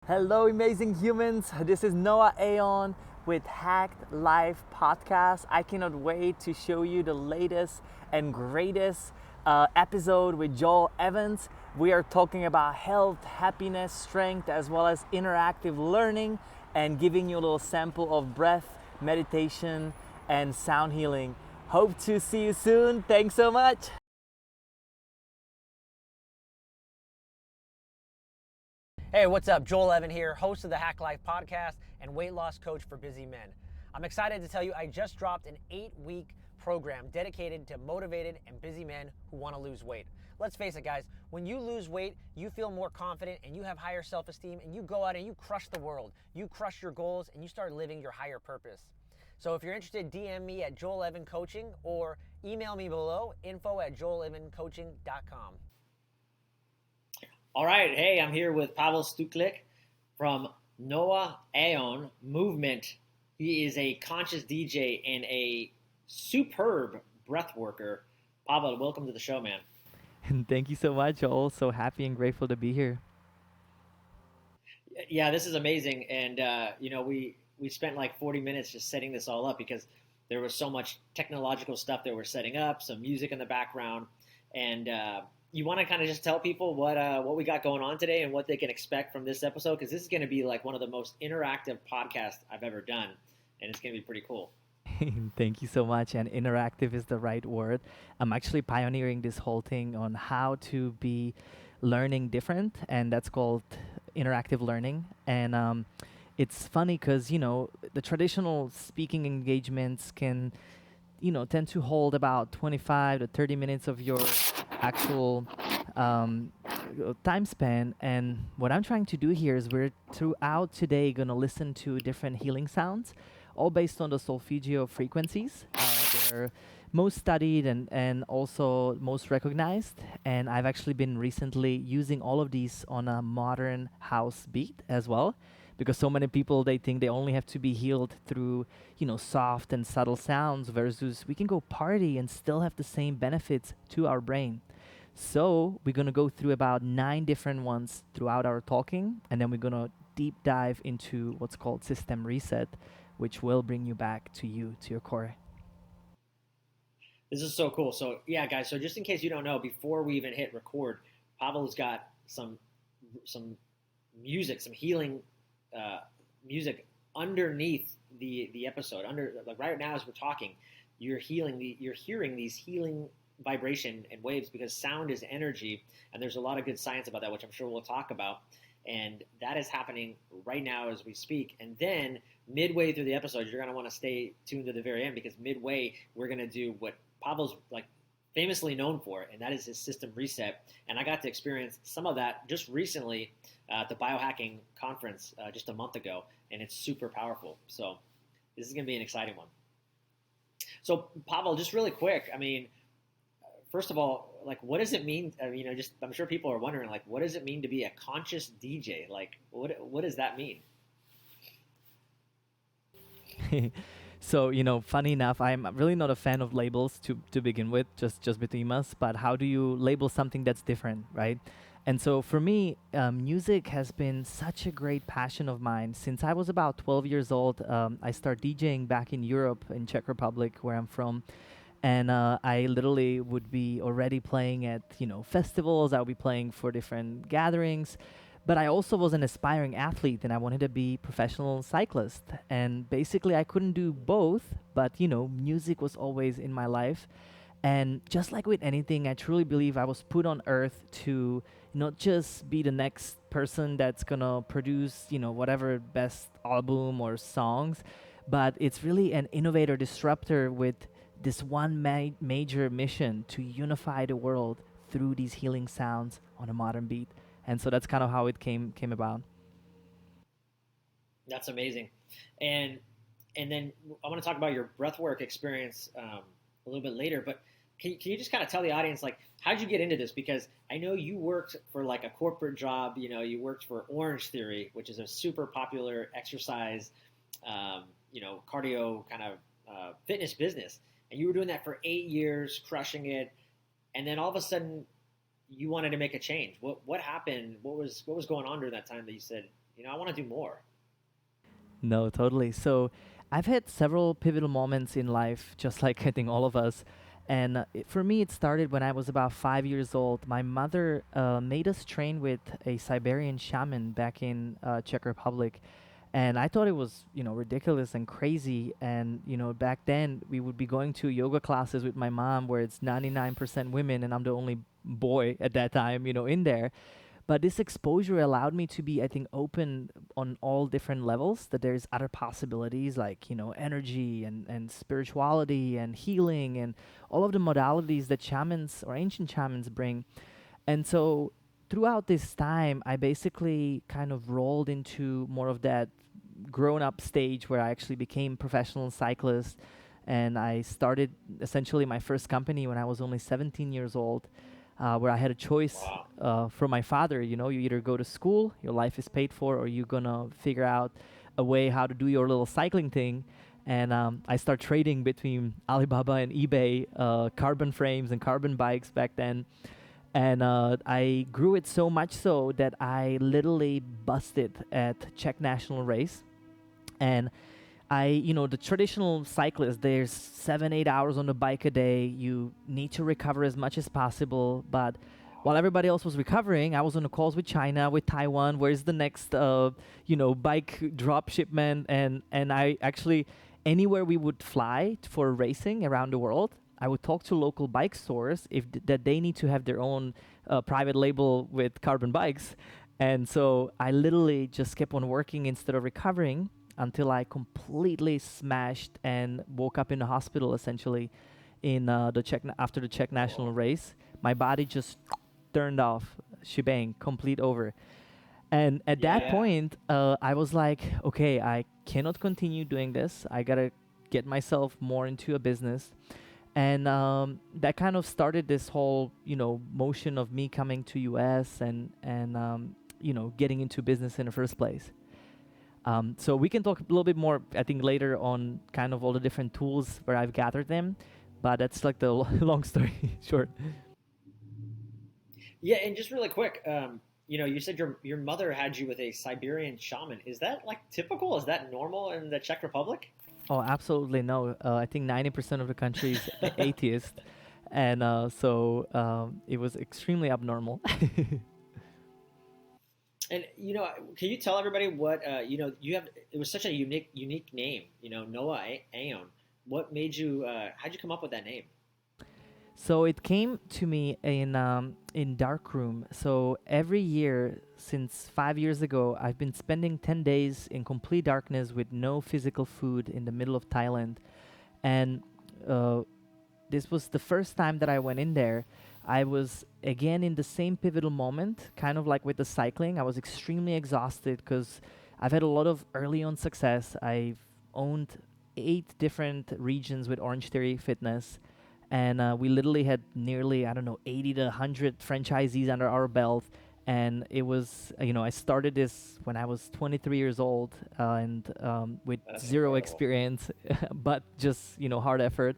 Hello, amazing humans. This is Noah Aon with Hacked Life Podcast. I cannot wait to show you the latest and greatest episode with Joel Evans. We are talking about health, happiness, strength, as well as interactive learning, and giving you a little sample of breath, meditation, and sound healing. Hope to see you soon. Thanks so much. Hey, what's up? Joel Evan here, host of the Hack Life podcast and weight loss coach for busy men. I'm excited to tell you I just dropped an 8-week program dedicated to motivated and busy men who want to lose weight. Let's face it, guys, when you lose weight, you feel more confident and you have higher self-esteem and you go out and you crush the world. You crush your goals and you start living your higher purpose. So if you're interested, DM me at Joel Evan Coaching or email me below, info@joelevancoaching.com. All right, hey, I'm here with Pavel Stuklik from Noah Aon Movement. He is a conscious DJ and a superb breath worker. Pavel, welcome to the show, man. And thank you so much, Joel. So happy and grateful to be here. Yeah, this is amazing, and we spent like 40 minutes just setting this all up because there was so much technological stuff that we're setting up, some music in the background, and you want to kind of just tell people what we got going on today and what they can expect from this episode, because this is going to be like one of the most interactive podcasts I've ever done, and it's going to be pretty cool. Thank you so much. And interactive is the right word. I'm actually pioneering this whole thing on how to be learning different, and that's called interactive learning. And it's funny because, the traditional speaking engagements can, tend to hold about 25 to 30 minutes of your actual um, time span. And what I'm trying to do here is we're throughout today going to listen to different healing sounds, all based on the solfeggio frequencies. They're most studied and also most recognized. And I've actually been recently using all of these on a modern house beat as well, because so many people, they think they only have to be healed through soft and subtle sounds, versus we can go party and still have the same benefits to our brain. So we're going to go through about 9 different ones throughout our talking, and then we're going to deep dive into what's called system reset, which will bring you back to your core. This is so cool. So yeah, guys. So just in case you don't know, before we even hit record, Pavel's got some music, some healing music underneath the episode. Under, like, right now as we're talking, you're hearing these healing vibration and waves, because sound is energy, and there's a lot of good science about that, which I'm sure we'll talk about. And that is happening right now as we speak. And then midway through the episode, you're going to want to stay tuned to the very end, because midway we're going to do what Pavel's like famously known for, and that is his system reset. And I got to experience some of that just recently at the biohacking conference just a month ago, and it's super powerful. So this is going to be an exciting one. So Pavel, just really quick, I mean, first of all, like, what does it mean? Just, I'm sure people are wondering, like, what does it mean to be a conscious DJ? Like, what does that mean? So, funny enough, I'm really not a fan of labels to begin with, just between us. But how do you label something that's different, right? And so for me, music has been such a great passion of mine since I was about 12 years old. I started DJing back in Europe, in Czech Republic, where I'm from. And I literally would be already playing at festivals. I would be playing for different gatherings, but I also was an aspiring athlete, and I wanted to be professional cyclist. And basically, I couldn't do both, but music was always in my life. And just like with anything, I truly believe I was put on earth to not just be the next person that's gonna produce whatever best album or songs, but it's really an innovator disruptor with this one major mission to unify the world through these healing sounds on a modern beat. And so that's kind of how it came about. That's amazing. And and then I want to talk about your breathwork experience a little bit later. But can you just kind of tell the audience, like, how'd you get into this? Because I know you worked for like a corporate job. You worked for Orange Theory, which is a super popular exercise, cardio kind of fitness business, and you were doing that for 8 years, crushing it. And then all of a sudden, you wanted to make a change. What happened? What was going on during that time that you said, I want to do more. No, totally. So I've had several pivotal moments in life, just like I think all of us. And for me, it started when I was about 5 years old. My mother made us train with a Siberian shaman back in Czech Republic. And I thought it was, ridiculous and crazy. And, back then we would be going to yoga classes with my mom where it's 99% women and I'm the only boy at that time, in there. But this exposure allowed me to be, I think, open on all different levels, that there's other possibilities like, energy and spirituality and healing and all of the modalities that shamans or ancient shamans bring. And so throughout this time, I basically kind of rolled into more of that grown up stage where I actually became professional cyclist. And I started essentially my first company when I was only 17 years old, where I had a choice Wow. from my father. You either go to school, your life is paid for, or you're gonna figure out a way how to do your little cycling thing. And I start trading between Alibaba and eBay, carbon frames and carbon bikes back then. And I grew it so much so that I literally busted at Czech national race. And the traditional cyclist, there's 7, 8 hours on the bike a day. You need to recover as much as possible. But while everybody else was recovering, I was on the calls with China, with Taiwan. Where's the next, bike drop shipment? And I actually, anywhere we would fly for racing around the world, I would talk to local bike stores that they need to have their own private label with carbon bikes. And so I literally just kept on working instead of recovering until I completely smashed and woke up in the hospital essentially in after the Czech national race. My body just turned off, shebang, complete over. And at that Yeah. point, I was like, okay, I cannot continue doing this. I gotta get myself more into a business. And that kind of started this whole, motion of me coming to US and getting into business in the first place. So we can talk a little bit more, I think, later on kind of all the different tools where I've gathered them, but that's like the long story short. Yeah, and just really quick, you said your mother had you with a Siberian shaman. Is that like typical? Is that normal in the Czech Republic? Oh, absolutely no. I think 90% of the country is atheist, and so it was extremely abnormal. And can you tell everybody what you have? It was such a unique name. Noah Aeon. What made you? How'd you come up with that name? So it came to me in Darkroom. So every year since 5 years ago, I've been spending 10 days in complete darkness with no physical food in the middle of Thailand, and uh, this was the first time that I went in there. I was again in the same pivotal moment, kind of like with the cycling. I was extremely exhausted because I've had a lot of early on success. I've owned 8 different regions with Orange Theory Fitness, and we literally had nearly, I don't know, 80 to 100 franchisees under our belt. And it was, I started this when I was 23 years old and with That's zero incredible. experience, but just, hard effort.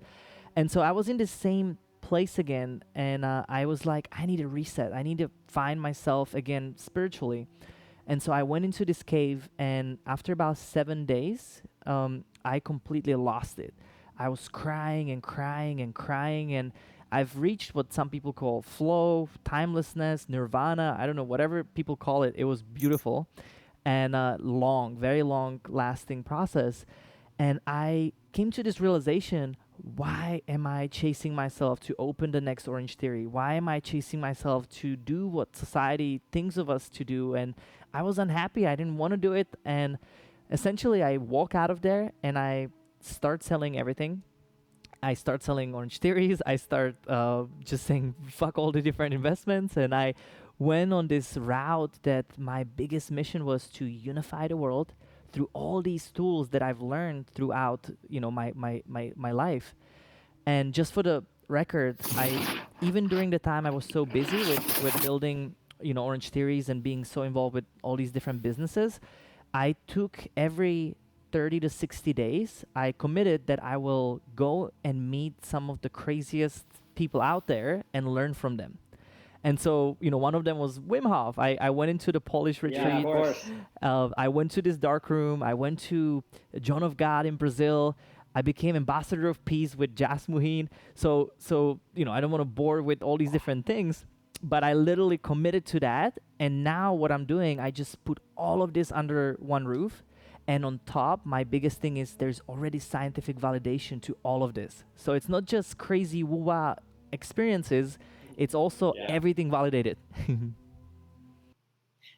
And so I was in the same place again, and I was like, I need a reset. I need to find myself again spiritually. And so I went into this cave, and after about 7 days, I completely lost it. I was crying and crying and crying, and I've reached what some people call flow, timelessness, nirvana. I don't know, whatever people call it. It was beautiful and long, very long lasting process. And I came to this realization, why am I chasing myself to open the next Orange Theory? Why am I chasing myself to do what society thinks of us to do? And I was unhappy. I didn't want to do it. And essentially, I walk out of there and I start selling everything. I start selling Orange Theories. I start just saying, fuck all the different investments. And I went on this route that my biggest mission was to unify the world through all these tools that I've learned throughout, my life. And just for the record, I even during the time I was so busy with building, Orange Theories and being so involved with all these different businesses, I took every 30 to 60 days, I committed that I will go and meet some of the craziest people out there and learn from them. And so, one of them was Wim Hof. I went into the Polish Yeah, of retreat. course. I went to this dark room. I went to John of God in Brazil. I became ambassador of peace with Jasmuheen. So, I don't want to bore with all these different things, but I literally committed to that. And now what I'm doing, I just put all of this under one roof. And on top, my biggest thing is there's already scientific validation to all of this. So it's not just crazy woo-wah experiences, it's also Yeah. everything validated.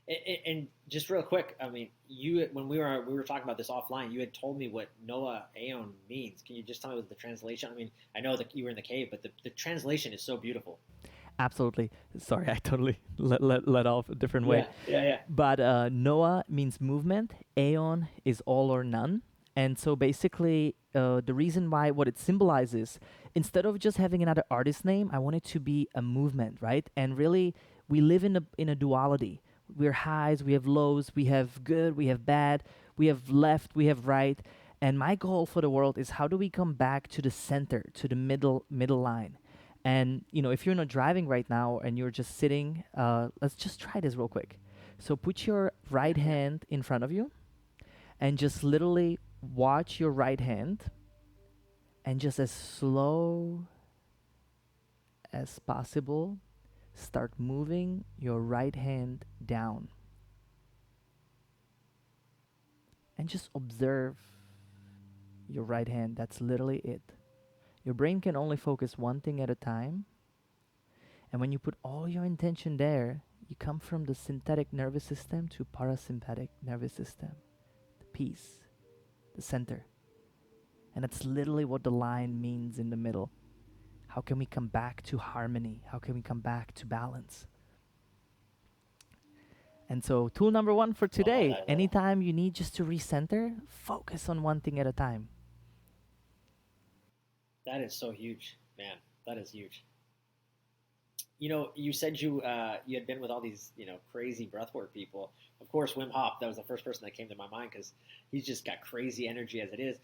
And just real quick, I mean, you when we were talking about this offline, you had told me what Noah Aeon means. Can you just tell me what the translation? I mean, I know that you were in the cave, but the translation is so beautiful. Absolutely. Sorry, I totally let off a different way. Yeah. But Noah means movement. Aeon is all or none. And so basically, the reason why what it symbolizes, instead of just having another artist name, I want it to be a movement, right? And really, we live in a duality. We're highs, we have lows, we have good, we have bad, we have left, we have right. And my goal for the world is how do we come back to the center, to the middle line. And if you're not driving right now and you're just sitting, let's just try this real quick. So put your right hand in front of you and just literally watch your right hand, and just as slow as possible, start moving your right hand down. And just observe your right hand. That's literally it. Your brain can only focus one thing at a time. And when you put all your intention there, you come from the synthetic nervous system to parasympathetic nervous system, the peace, the center. And that's literally what the line means in the middle. How can we come back to harmony? How can we come back to balance? And so tool number 1 for today, anytime you need just to recenter, focus on one thing at a time. That is so huge, man. That is huge. You said you had been with all these crazy breathwork people. Of course, Wim Hof. That was the first person that came to my mind because he's just got crazy energy as it is.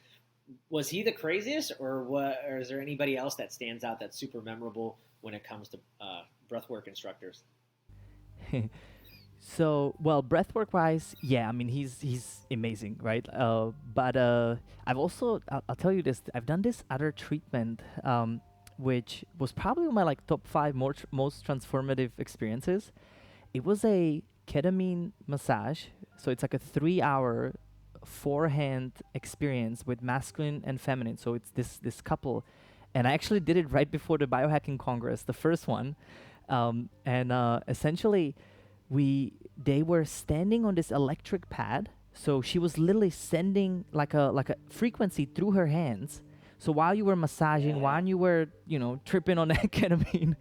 Was he the craziest, or what? Or is there anybody else that stands out that's super memorable when it comes to breathwork instructors? So, well, breathwork wise, yeah, I mean he's amazing, right? But I'll tell you this. I've done this other treatment, which was probably my top 5 most transformative experiences. It was a ketamine massage, so it's like a 3-hour 4-hand experience with masculine and feminine. So it's this couple, and I actually did it right before the Biohacking Congress, the first one, and essentially they were standing on this electric pad. So she was literally sending like a frequency through her hands. So while you were massaging, while you were tripping on that ketamine,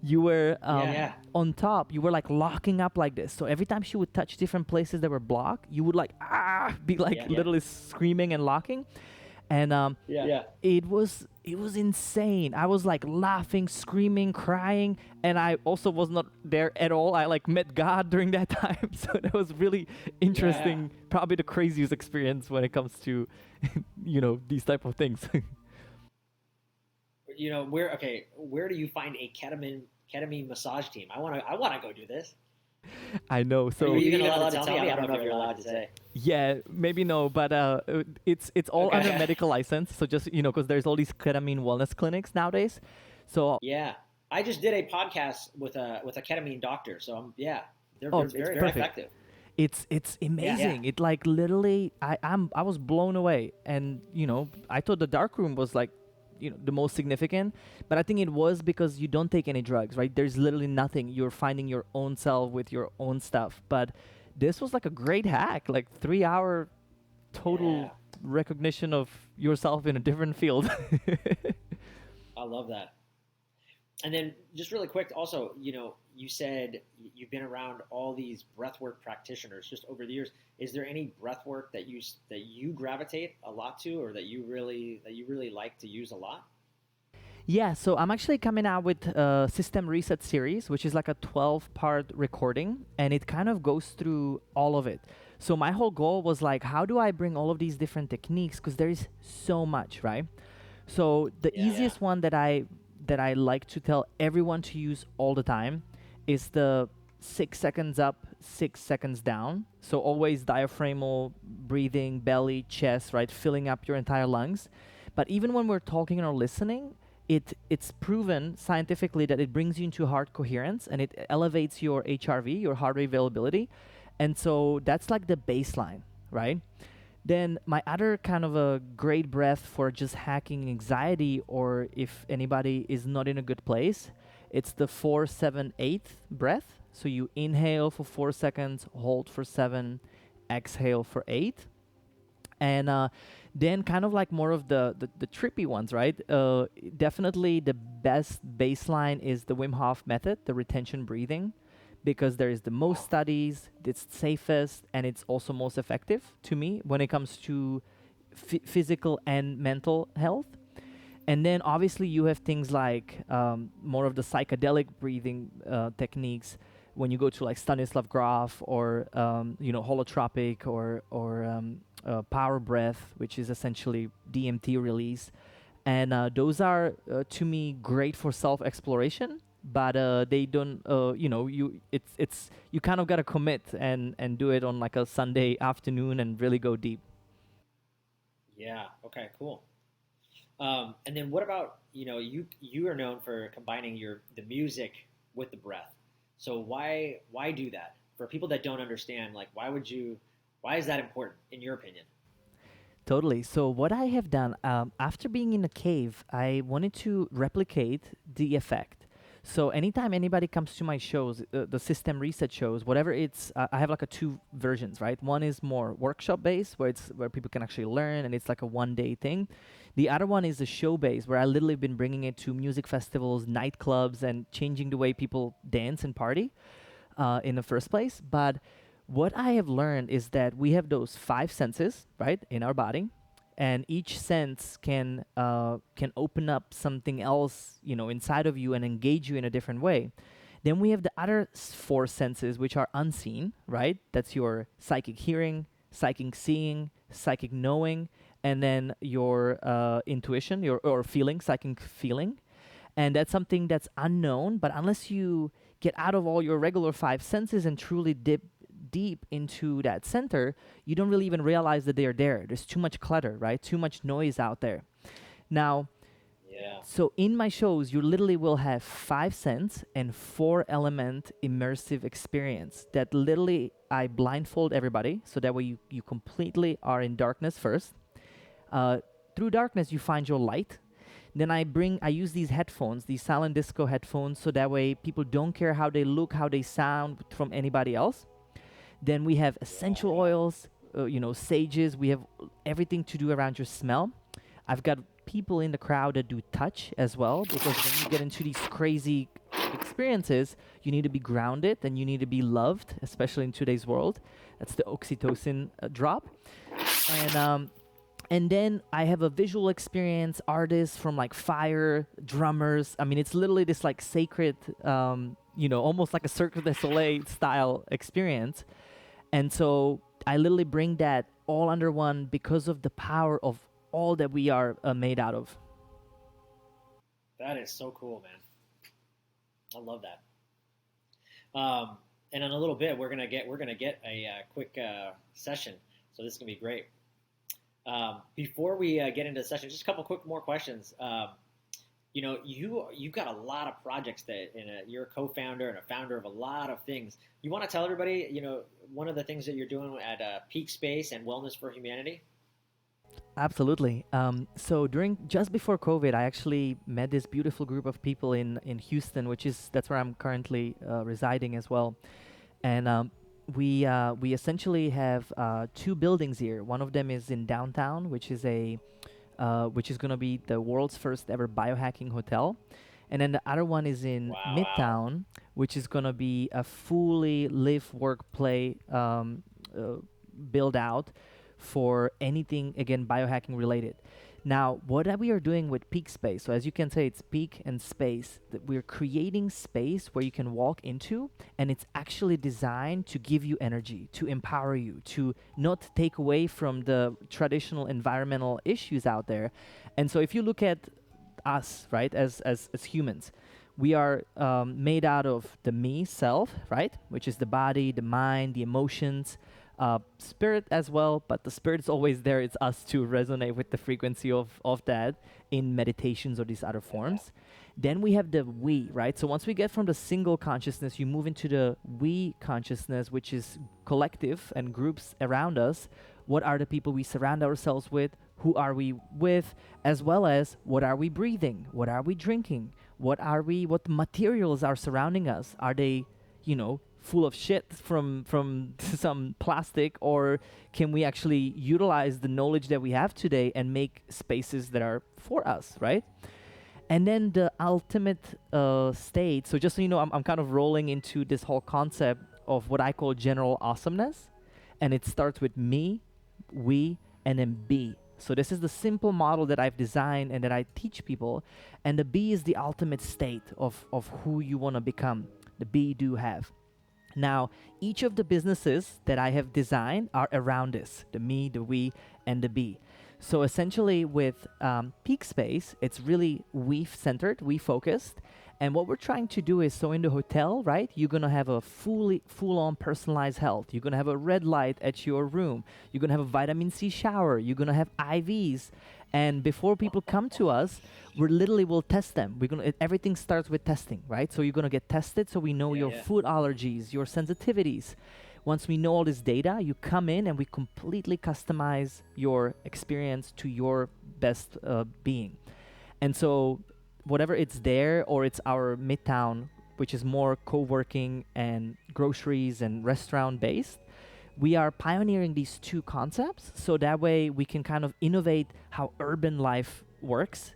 you were on top. You were locking up like this. So every time she would touch different places that were blocked, you would be literally screaming and locking. And it was insane. I was laughing, screaming, crying, and I also was not there at all. I met God during that time, so that was really interesting. Probably the craziest experience when it comes to these type of things. Where do you find a ketamine massage team? I want to go do this. I know. So are you even allowed to tell me? I don't know if you're allowed to say. Yeah, maybe no, but it's all under medical license. So just because there's all these ketamine wellness clinics nowadays. So yeah, I just did a podcast with a ketamine doctor. So they're very effective. It's amazing. It literally, I was blown away, and I thought the dark room was the most significant, but I think it was because you don't take any drugs, right? There's literally nothing. You're finding your own self with your own stuff. But this was a great hack, 3-hour total recognition of yourself in a different field. I love that. And then just really quick, also, you said you've been around all these breathwork practitioners just over the years. Is there any breathwork that you gravitate a lot to, or that you really like to use a lot? Yeah, so I'm actually coming out with a System Reset series, which is a 12-part recording, and it kind of goes through all of it. So my whole goal was how do I bring all of these different techniques, because there is so much, right? So the easiest one that I like to tell everyone to use all the time is the 6 seconds up, 6 seconds down. So always diaphragmal breathing, belly, chest, right, filling up your entire lungs. But even when we're talking or listening, it's proven scientifically that it brings you into heart coherence and it elevates your HRV, your heart rate availability. And so that's like the baseline, right? Then my other kind of a great breath for just hacking anxiety, or if anybody is not in a good place, it's the 4-7-8 breath. So you inhale for 4 seconds, hold for 7, exhale for 8. And then kind of like more of the trippy ones, right? Definitely the best baseline is the Wim Hof method, the retention breathing, because there is the most studies, it's safest, and it's also most effective to me when it comes to physical and mental health. And then obviously you have things like more of the psychedelic breathing techniques when you go to like Stanislav Grof or holotropic or power breath, which is essentially DMT release. And those are to me great for self exploration, but they don't you kind of got to commit and do it on like a Sunday afternoon and really go deep. Yeah. Okay. Cool. And then what about you are known for combining the music with the breath. So why do that for people that don't understand? Like why is that important in your opinion? Totally. So what I have done after being in a cave, I wanted to replicate the effect. So anytime anybody comes to my shows, the system reset shows, whatever it's, I have like a two versions, right? One is more workshop based, where people can actually learn, and it's like a 1 day thing. The other one is a show based, where I literally been bringing it to music festivals, nightclubs, and changing the way people dance and party in the first place. But what I have learned is that we have those five senses, right, in our body, and each sense can open up something else, inside of you and engage you in a different way. Then we have the other four senses, which are unseen, right? That's your psychic hearing, psychic seeing, psychic knowing, and then your intuition, your or feeling, psychic feeling. And that's something that's unknown, but unless you get out of all your regular five senses and truly dip deep into that center, you don't really even realize that they're there. There's too much clutter, right? Too much noise out there. Now, Yeah. so in my shows, you literally will have five sense and four element immersive experience that literally I blindfold everybody so that way you completely are in darkness first. Uh, Through darkness, you find your light. Then I use these headphones, these silent disco headphones, so that way people don't care how they look, how they sound from anybody else. Then we have essential oils, sages. We have everything to do around your smell. I've got people in the crowd that do touch as well, because when you get into these crazy experiences, you need to be grounded and you need to be loved, especially in today's world. That's the oxytocin drop. And then I have a visual experience, artists from like fire, drummers. I mean, it's literally this like sacred, almost like a Cirque du Soleil style experience. And so I literally bring that all under one because of the power of all that we are made out of. That is so cool, man. I love that. And in a little bit, we're gonna get a quick session. So this is gonna be great. Before we get into the session, just a couple quick more questions. You've got a lot of projects you're a co-founder and a founder of a lot of things. You want to tell everybody, one of the things that you're doing at Peak Space and Wellness for Humanity? Absolutely. So just before COVID, I actually met this beautiful group of people in Houston, that's where I'm currently residing as well. And we essentially have two buildings here. One of them is in downtown, which is going to be the world's first ever biohacking hotel. And then the other one is in Midtown, which is going to be a fully live, work, play build out for anything, again, biohacking related. Now, what we are doing with Peak Space, so as you can say, it's Peak and Space, that we're creating space where you can walk into, and it's actually designed to give you energy, to empower you, to not take away from the traditional environmental issues out there. And so if you look at us, right, as humans, we are made out of the me self, right? Which is the body, the mind, the emotions, spirit as well. But the spirit is always there. It's us to resonate with the frequency of that in meditations or these other forms. Then we have the we, right? So once we get from the single consciousness, you move into the we consciousness, which is collective and groups around us. What are the people we surround ourselves with? Who are we with? As well as what are we breathing? What are we drinking? What materials are surrounding us? Are they, full of shit from some plastic, or can we actually utilize the knowledge that we have today and make spaces that are for us, right? And then the ultimate state. So just so you know, I'm kind of rolling into this whole concept of what I call general awesomeness, and it starts with me, we, and then be. So this is the simple model that I've designed and that I teach people. And the be is the ultimate state of who you want to become. The be, do, have. Now, each of the businesses that I have designed are around this, the me, the we, and the be. So essentially with Peak Space, it's really we-centered, we-focused. And what we're trying to do is, so in the hotel, right, you're going to have a full-on personalized health. You're going to have a red light at your room. You're going to have a vitamin C shower. You're going to have IVs. And before people come to us, we'll test them. Everything starts with testing, right? So you're going to get tested so we know your food allergies, your sensitivities. Once we know all this data, you come in and we completely customize your experience to your best being. And so whatever it's there, or it's our Midtown, which is more co-working and groceries and restaurant based, we are pioneering these two concepts so that way we can kind of innovate how urban life works.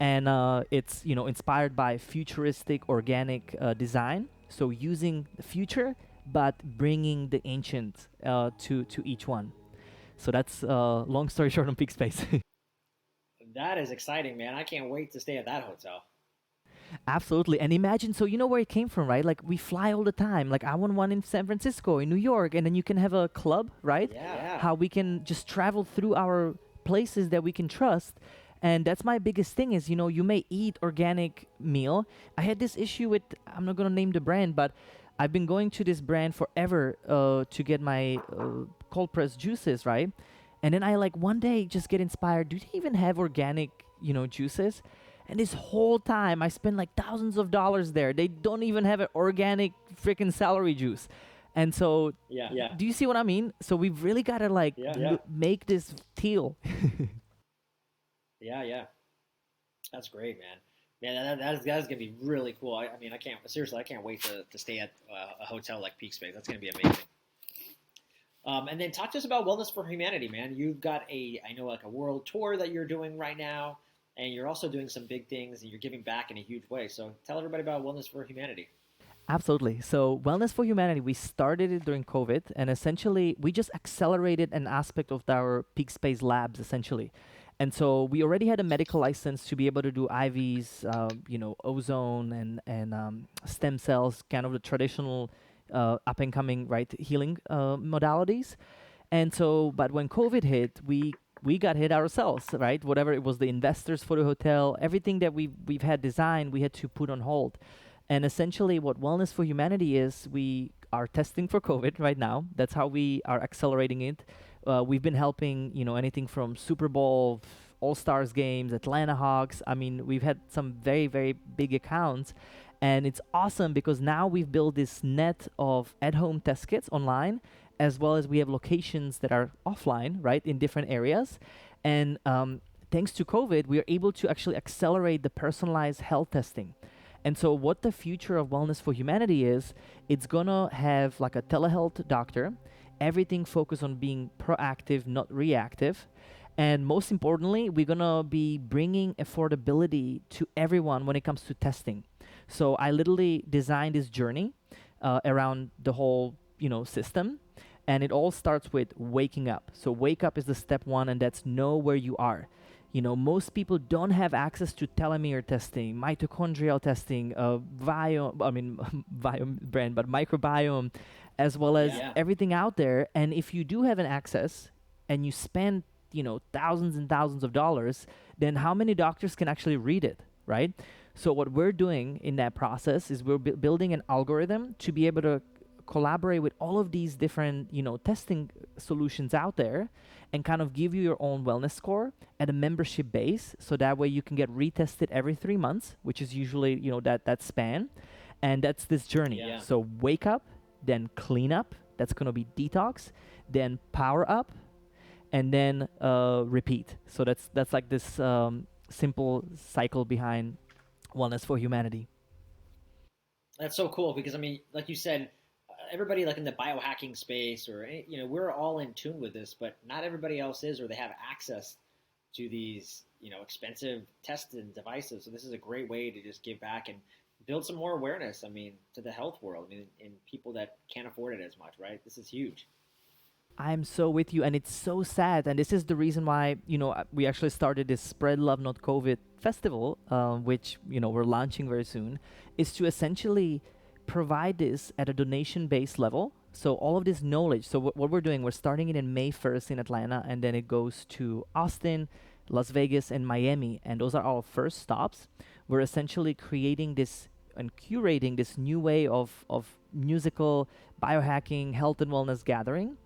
And it's inspired by futuristic organic design, so using the future but bringing the ancient to each one. So that's long story short on Peak Space. That is exciting, man. I can't wait to stay at that hotel. Absolutely. And imagine, so you know where it came from, right? Like we fly all the time. Like I want one in San Francisco, in New York, and then you can have a club, right? Yeah. How we can just travel through our places that we can trust. And that's my biggest thing is, you may eat organic meal. I had this issue with, I'm not going to name the brand, but I've been going to this brand forever to get my cold pressed juices, right? And then I one day just get inspired. Do they even have organic, juices? And this whole time I spend thousands of dollars there. They don't even have an organic freaking celery juice. And so, do you see what I mean? So we've really got to make this teal. Yeah. That's great, man. Man, that's gonna be really cool. I can't wait to stay at a hotel like Peak Space. That's gonna be amazing. And then talk to us about Wellness for Humanity, man. You've got a world tour that you're doing right now, and you're also doing some big things, and you're giving back in a huge way. So tell everybody about Wellness for Humanity. Absolutely. So Wellness for Humanity, we started it during COVID, and essentially we just accelerated an aspect of our Peak Space labs, essentially. And so we already had a medical license to be able to do IVs, ozone and stem cells, kind of the traditional up and coming healing modalities. And so, but when COVID hit, we got hit ourselves, right? Whatever it was, the investors for the hotel, everything that we've had designed, we had to put on hold. And essentially, what Wellness for Humanity is, we are testing for COVID right now. That's how we are accelerating it. We've been helping, anything from Super Bowl, All-Stars games, Atlanta Hawks. I mean, we've had some very, very big accounts. And it's awesome because now we've built this net of at-home test kits online, as well as we have locations that are offline, right, in different areas. And thanks to COVID, we are able to actually accelerate the personalized health testing. And so what the future of Wellness for Humanity is, it's going to have a telehealth doctor, everything focused on being proactive, not reactive. And most importantly, we're going to be bringing affordability to everyone when it comes to testing. So I literally designed this journey around the whole, system. And it all starts with waking up. So wake up is the step one, and that's know where you are. Most people don't have access to telomere testing, mitochondrial testing, Viome brand, but microbiome, as well as everything out there. And if you do have an access and you spend, thousands and thousands of dollars, then how many doctors can actually read it, right? So what we're doing in that process is we're building an algorithm to be able to collaborate with all of these different, testing solutions out there, and kind of give you your own wellness score at a membership base, so that way you can get retested every 3 months, which is usually, that span. And that's this journey. Yeah. So wake up, then clean up, that's going to be detox, then power up, and then repeat. So that's like this simple cycle behind wellness for humanity. That's so cool because I mean, like you said, everybody like in the biohacking space or we're all in tune with this, but not everybody else is, or they have access to these expensive tests and devices. So this is a great way to just give back and build some more awareness. I mean, to the health world. I mean, in people that can't afford it as much, right? This is huge. I'm so with you, and it's so sad. And this is the reason why we actually started this Spread Love Not COVID festival, which we're launching very soon, is to essentially provide this at a donation-based level. So all of this knowledge. So what we're doing, we're starting it in May 1st in Atlanta, and then it goes to Austin, Las Vegas, and Miami, and those are our first stops. We're essentially creating this and curating this new way of musical biohacking, health and wellness gathering.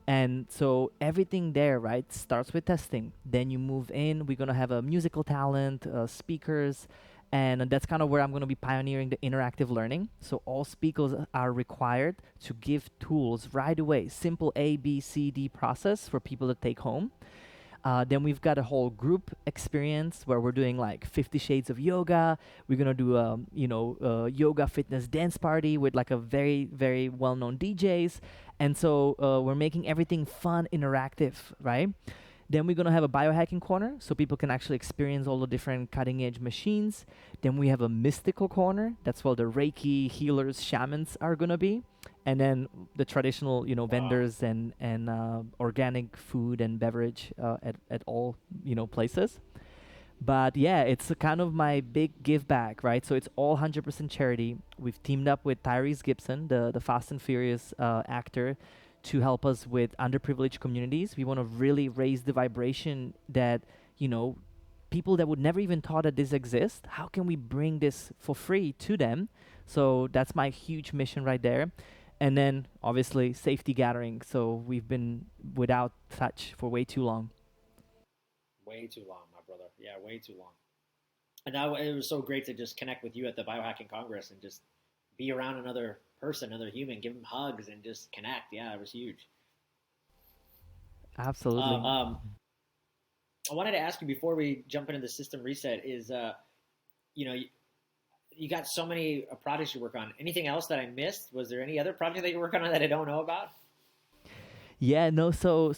And so everything there, right, starts with testing. Then you move in. We're gonna have a musical talent, speakers, and that's kind of where I'm gonna be pioneering the interactive learning. So all speakers are required to give tools right away, simple A, B, C, D process for people to take home. Then we've got a whole group experience where we're doing like 50 shades of yoga. We're gonna do yoga fitness dance party with like a very, very well-known DJs. And so we're making everything fun, interactive, right? Then we're gonna have a biohacking corner so people can actually experience all the different cutting edge machines. Then we have a mystical corner. That's where the Reiki healers, shamans are gonna be. And then the traditional, vendors and organic food and beverage at all, places. But yeah, it's a kind of my big give back, right? So it's all 100% charity. We've teamed up with Tyrese Gibson, the Fast and Furious actor, to help us with underprivileged communities. We want to really raise the vibration that, people that would never even thought that this exists, how can we bring this for free to them? So that's my huge mission right there. And then obviously safety gathering. So we've been without touch for way too long. Way too long, my brother. Yeah, way too long. And now it was so great to just connect with you at the Biohacking Congress and just be around another person, another human, give them hugs and just connect. Yeah, it was huge. Absolutely. I wanted to ask you before we jump into the system reset is, you know, you got so many projects you work on. Anything else that I missed? Was there any other project that you work on that I don't know about? Yeah, no, so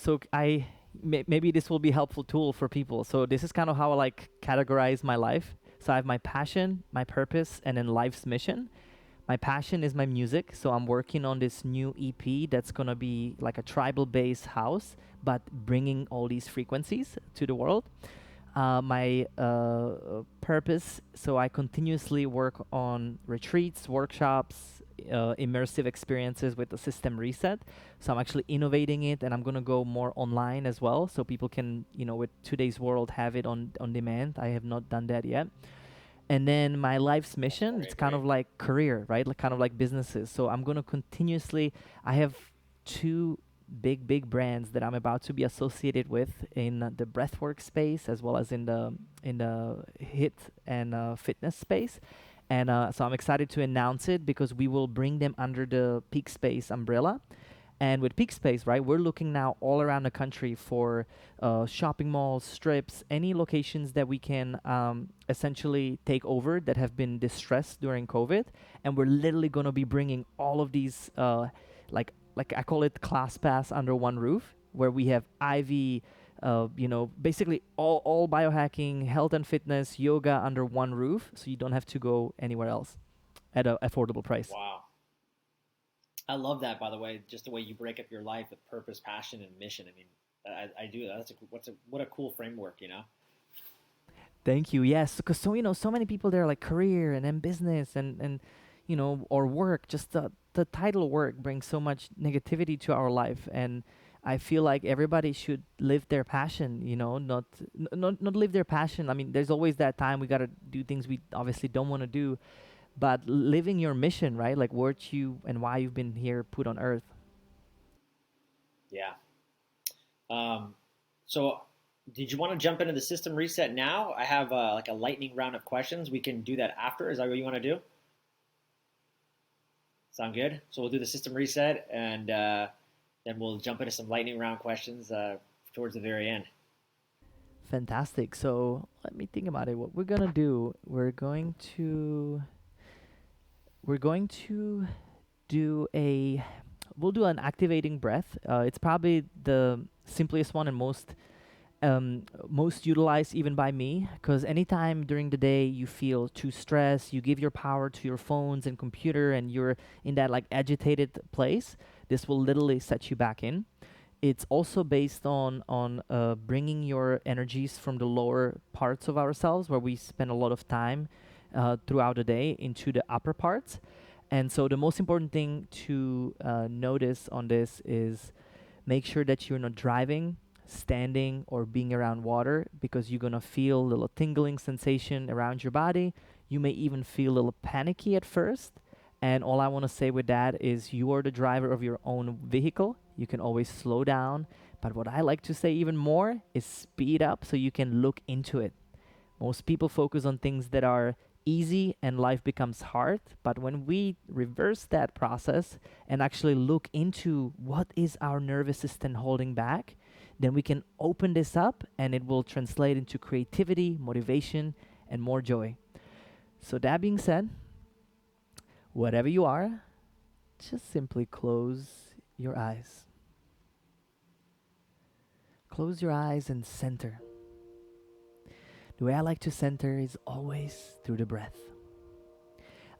maybe this will be a helpful tool for people. So this is kind of how I like categorize my life. So I have my passion, my purpose, and then life's mission. My passion is my music, so I'm working on this new EP that's gonna be like a tribal-based house, but bringing all these frequencies to the world. My purpose, so I continuously work on retreats, workshops, immersive experiences with the system reset. So I'm actually innovating it, and I'm gonna go more online as well, so people can, with today's world, have it on demand. I have not done that yet. And then my life's mission, it's kind of like career, right? Like kind of like businesses. So I'm gonna continuously. I have two big brands that I'm about to be associated with in the breathwork space as well as in the hit and fitness space. And so I'm excited to announce it because we will bring them under the Peak Space umbrella. And with Peak Space, right, we're looking now all around the country for shopping malls, strips, any locations that we can essentially take over that have been distressed during COVID. And we're literally going to be bringing all of these, like I call it class pass under one roof, where we have IV, basically all biohacking, health and fitness, yoga under one roof, so you don't have to go anywhere else at an affordable price. Wow. I love that, by the way, just the way you break up your life with purpose, passion, and mission. I mean, I do that. What a cool framework, Thank you. Yes, because so many people there like career and then business and or work. Just the title work brings so much negativity to our life, and I feel like everybody should live their passion, not live their passion. I mean, there's always that time we got to do things we obviously don't want to do, but living your mission, right? Like what you and why you've been here put on earth. Yeah. So, did you want to jump into the system reset now? I have like a lightning round of questions. We can do that after. Is that what you want to do? Sound good? So we'll do the system reset, and then we'll jump into some lightning round questions towards the very end. Fantastic. So let me think about it. What we're gonna do, we're going to do a we'll do an activating breath. It's probably the simplest one and most utilized even by me, because anytime during the day you feel too stressed, you give your power to your phones and computer and you're in that like agitated place, this will literally set you back in. It's also based on bringing your energies from the lower parts of ourselves, where we spend a lot of time throughout the day, into the upper parts. And so the most important thing to notice on this is make sure that you're not driving, standing, or being around water, because you're gonna feel a little tingling sensation around your body. You may even feel a little panicky at first. And all I want to say with that is you are the driver of your own vehicle. You can always slow down. But what I like to say even more is speed up so you can look into it. Most people focus on things that are easy and life becomes hard. But when we reverse that process and actually look into what is our nervous system holding back, then we can open this up and it will translate into creativity, motivation, and more joy. So that being said, whatever you are, just simply close your eyes. Close your eyes and center. The way I like to center is always through the breath.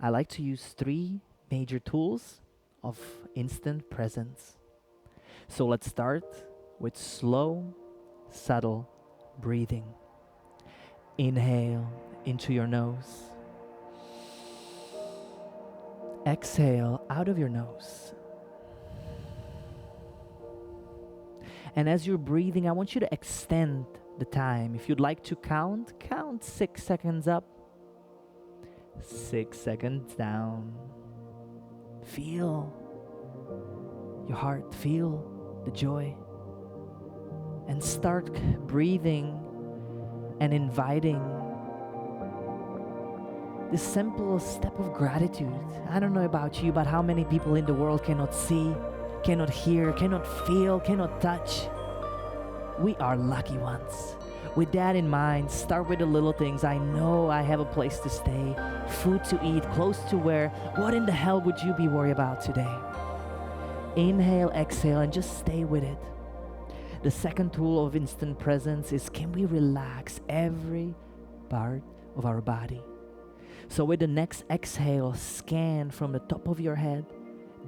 I like to use 3 major tools of instant presence. So let's start with slow, subtle breathing. Inhale into your nose. Exhale out of your nose. And as you're breathing, I want you to extend the time. If you'd like to count 6 seconds up, 6 seconds down. Feel your heart, feel the joy. And start breathing and inviting this simple step of gratitude. I don't know about you, but how many people in the world cannot see, cannot hear, cannot feel, cannot touch? We are lucky ones. With that in mind, start with the little things. I know I have a place to stay, food to eat, clothes to wear. What in the hell would you be worried about today? Inhale, exhale, and just stay with it. The second tool of instant presence is, can we relax every part of our body? So with the next exhale, scan from the top of your head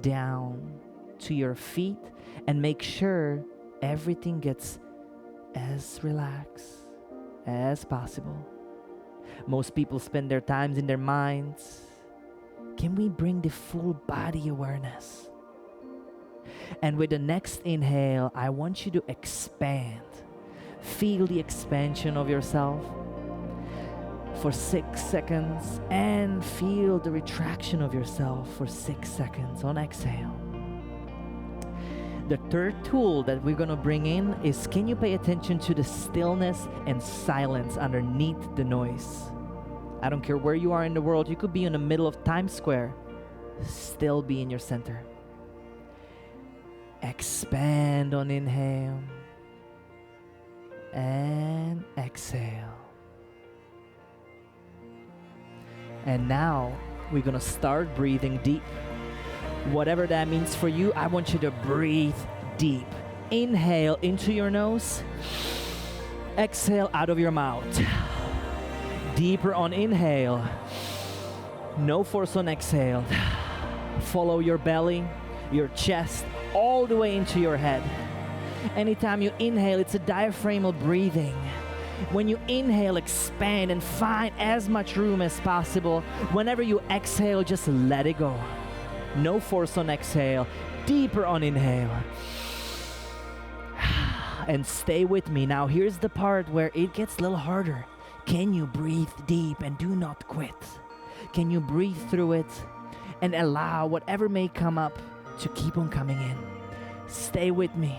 down to your feet and make sure everything gets as relaxed as possible. Most people spend their times in their minds. Can we bring the full body awareness? And with the next inhale, I want you to expand. Feel the expansion of yourself for 6 seconds and feel the retraction of yourself for 6 seconds on exhale. The third tool that we're going to bring in is, can you pay attention to the stillness and silence underneath the noise? I don't care where you are in the world. You could be in the middle of Times Square, still be in your center. Expand on inhale and exhale. And now we're gonna start breathing deep. Whatever that means for you, I want you to breathe deep. Inhale into your nose. Exhale out of your mouth. Deeper on inhale. No force on exhale. Follow your belly, your chest, all the way into your head. Anytime you inhale, it's a diaphragmal breathing. When you inhale, expand and find as much room as possible. Whenever you exhale, just let it go. No force on exhale. Deeper on inhale. And stay with me. Now here's the part where it gets a little harder. Can you breathe deep and do not quit? Can you breathe through it and allow whatever may come up to keep on coming in? Stay with me.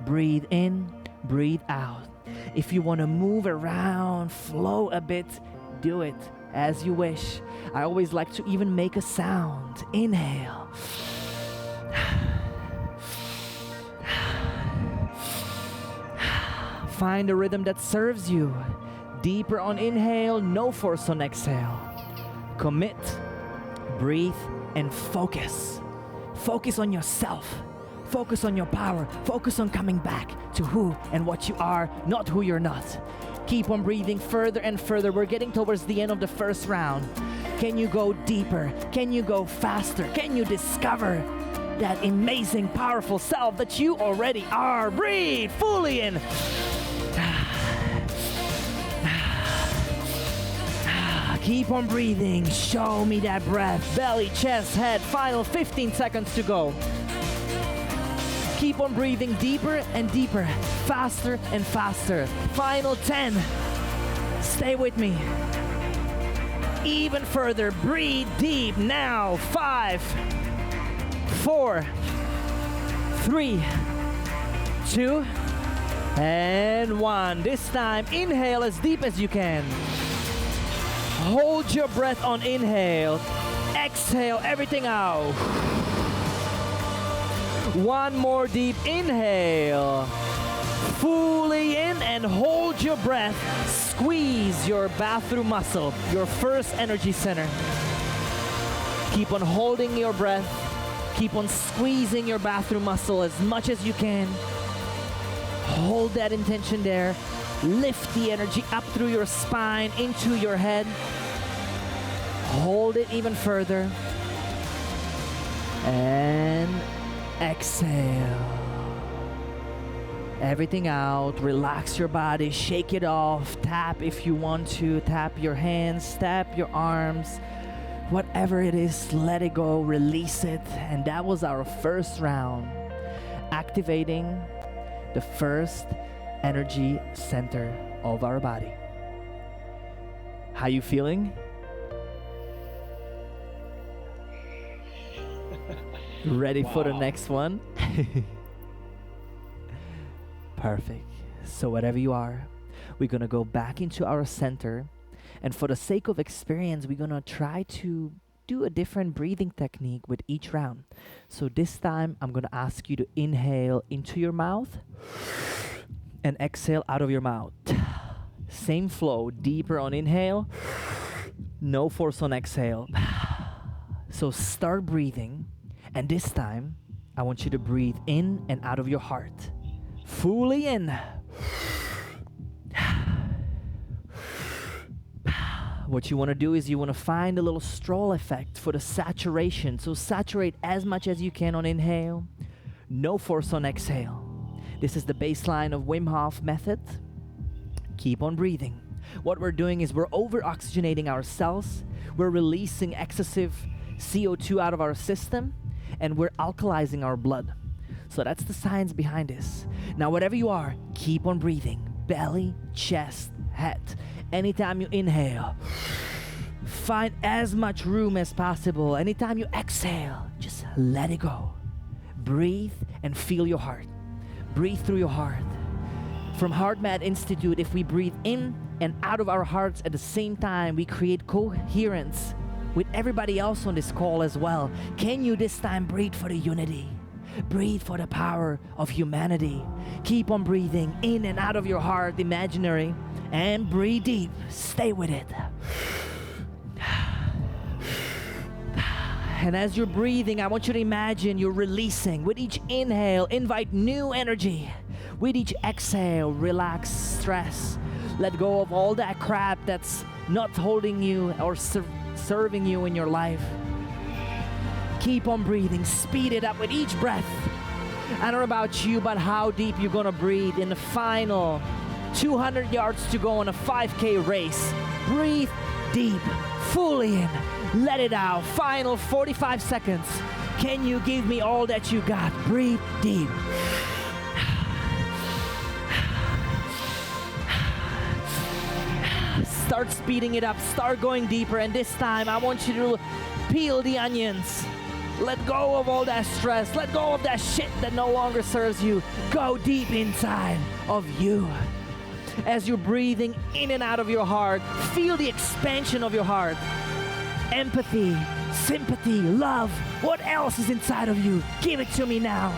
Breathe in, breathe out. If you want to move around, flow a bit, do it as you wish. I always like to even make a sound. Inhale. Find a rhythm that serves you. Deeper on inhale, no force on exhale. Commit, breathe, and focus. Focus on yourself. Focus on your power. Focus on coming back to who and what you are, not who you're not. Keep on breathing further and further. We're getting towards the end of the first round. Can you go deeper? Can you go faster? Can you discover that amazing, powerful self that you already are? Breathe fully in. Keep on breathing. Show me that breath. Belly, chest, head. Final 15 seconds to go. Keep on breathing deeper and deeper, faster and faster. Final 10. Stay with me. Even further. Breathe deep now. 5, 4, 3, 2, and 1. This time, inhale as deep as you can. Hold your breath on inhale. Exhale everything out. One more deep inhale. Fully in and hold your breath. Squeeze your bathroom muscle, your first energy center. Keep on holding your breath. Keep on squeezing your bathroom muscle as much as you can. Hold that intention there. Lift the energy up through your spine, into your head. Hold it even further. And exhale. Everything out. Relax your body. Shake it off. Tap if you want to. Tap your hands. Tap your arms. Whatever it is, let it go. Release it. And that was our first round. Activating the first energy center of our body. How you feeling? Ready for the next one? Perfect. So whatever you are, we're gonna go back into our center, and for the sake of experience, we're gonna try to do a different breathing technique with each round. So this time, I'm gonna ask you to inhale into your mouth and exhale out of your mouth. Same flow, deeper on inhale, no force on exhale. So start breathing, and this time, I want you to breathe in and out of your heart. Fully in. What you want to do is you want to find a little stroll effect for the saturation. So saturate as much as you can on inhale, no force on exhale. This is the baseline of Wim Hof method. Keep on breathing. What we're doing is we're over-oxygenating our cells, we're releasing excessive CO2 out of our system, and we're alkalizing our blood. So that's the science behind this. Now, whatever you are, keep on breathing. Belly, chest, head. Anytime you inhale, find as much room as possible. Anytime you exhale, just let it go. Breathe and feel your heart. Breathe through your heart. From HeartMath Institute, if we breathe in and out of our hearts at the same time, we create coherence with everybody else on this call as well. Can you this time breathe for the unity? Breathe for the power of humanity. Keep on breathing in and out of your heart, imaginary, and breathe deep. Stay with it. And as you're breathing, I want you to imagine you're releasing. With each inhale, invite new energy. With each exhale, relax stress. Let go of all that crap that's not holding you or serving you in your life. Keep on breathing. Speed it up with each breath. I don't know about you, but how deep you're gonna breathe in the final 200 yards to go on a 5K race. Breathe deep, fully in. Let it out. Final 45 seconds. Can you give me all that you got? Breathe deep. Start speeding it up, start going deeper, and this time I want you to peel the onions. Let go of all that stress, let go of that shit that no longer serves you. Go deep inside of you. As you're breathing in and out of your heart, feel the expansion of your heart. Empathy, sympathy, love. What else is inside of you? Give it to me now.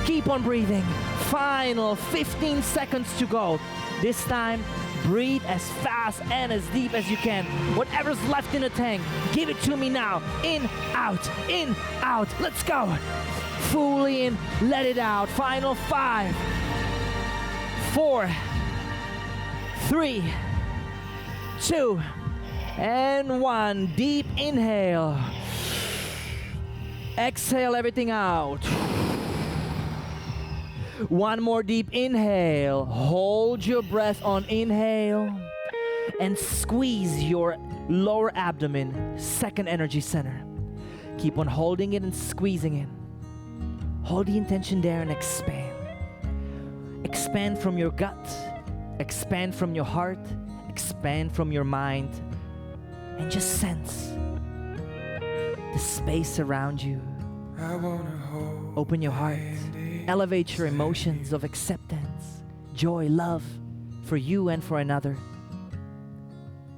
Keep on breathing. Final 15 seconds to go. This time, breathe as fast and as deep as you can. Whatever's left in the tank, give it to me now. In, out, in, out. Let's go. Fully in, let it out. Final 5, 4, 3, 2, and 1. Deep inhale. Exhale everything out. One more deep inhale. Hold your breath on inhale and squeeze your lower abdomen, second energy center. Keep on holding it and squeezing it. Hold the intention there and expand. Expand from your gut, expand from your heart, expand from your mind, and just sense the space around you. Open your heart. Elevate your emotions of acceptance, joy, love for you and for another.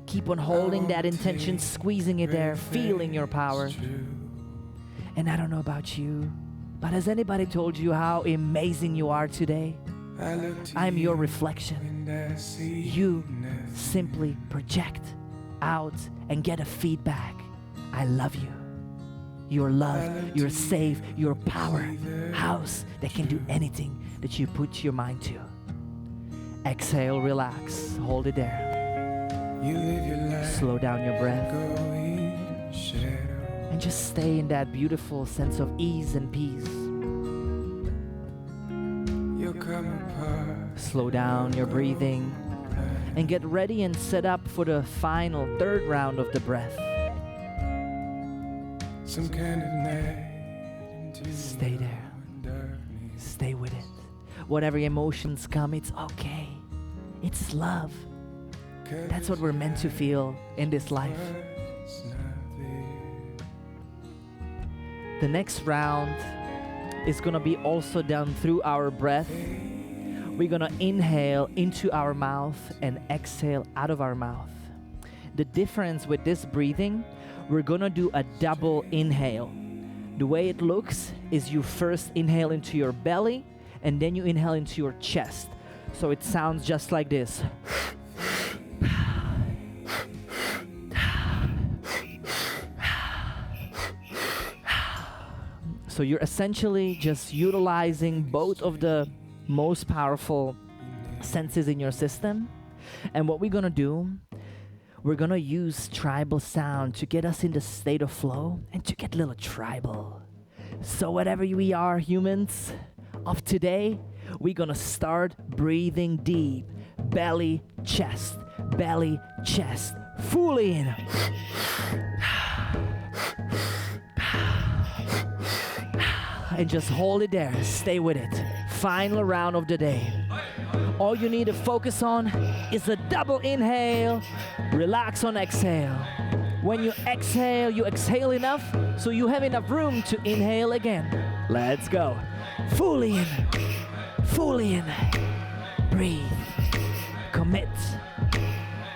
Keep on holding that intention, squeezing it there, feeling your power. And I don't know about you, but has anybody told you how amazing you are today? I'm your reflection. You simply project out and get a feedback. I love you. You're loved, you're safe, you're a powerhouse that can do anything that you put your mind to. Exhale, relax, hold it there. Slow down your breath. And just stay in that beautiful sense of ease and peace. Slow down your breathing and get ready and set up for the final third round of the breath. Some kind of night. Stay there. Stay with it. Whatever emotions come, it's okay. It's love. That's what we're meant to feel in this life. The next round is gonna be also done through our breath. We're gonna inhale into our mouth and exhale out of our mouth. The difference with this breathing, we're gonna do a double inhale. The way it looks is you first inhale into your belly and then you inhale into your chest. So it sounds just like this. So you're essentially just utilizing both of the most powerful senses in your system. And what we're gonna do, we're gonna use tribal sound to get us in the state of flow and to get a little tribal. So whatever we are, humans of today, we're gonna start breathing deep. Belly, chest, fully in. And just hold it there, stay with it. Final round of the day. All you need to focus on is a double inhale. Relax on exhale. When you exhale enough so you have enough room to inhale again. Let's go. Fully in. Breathe. Commit.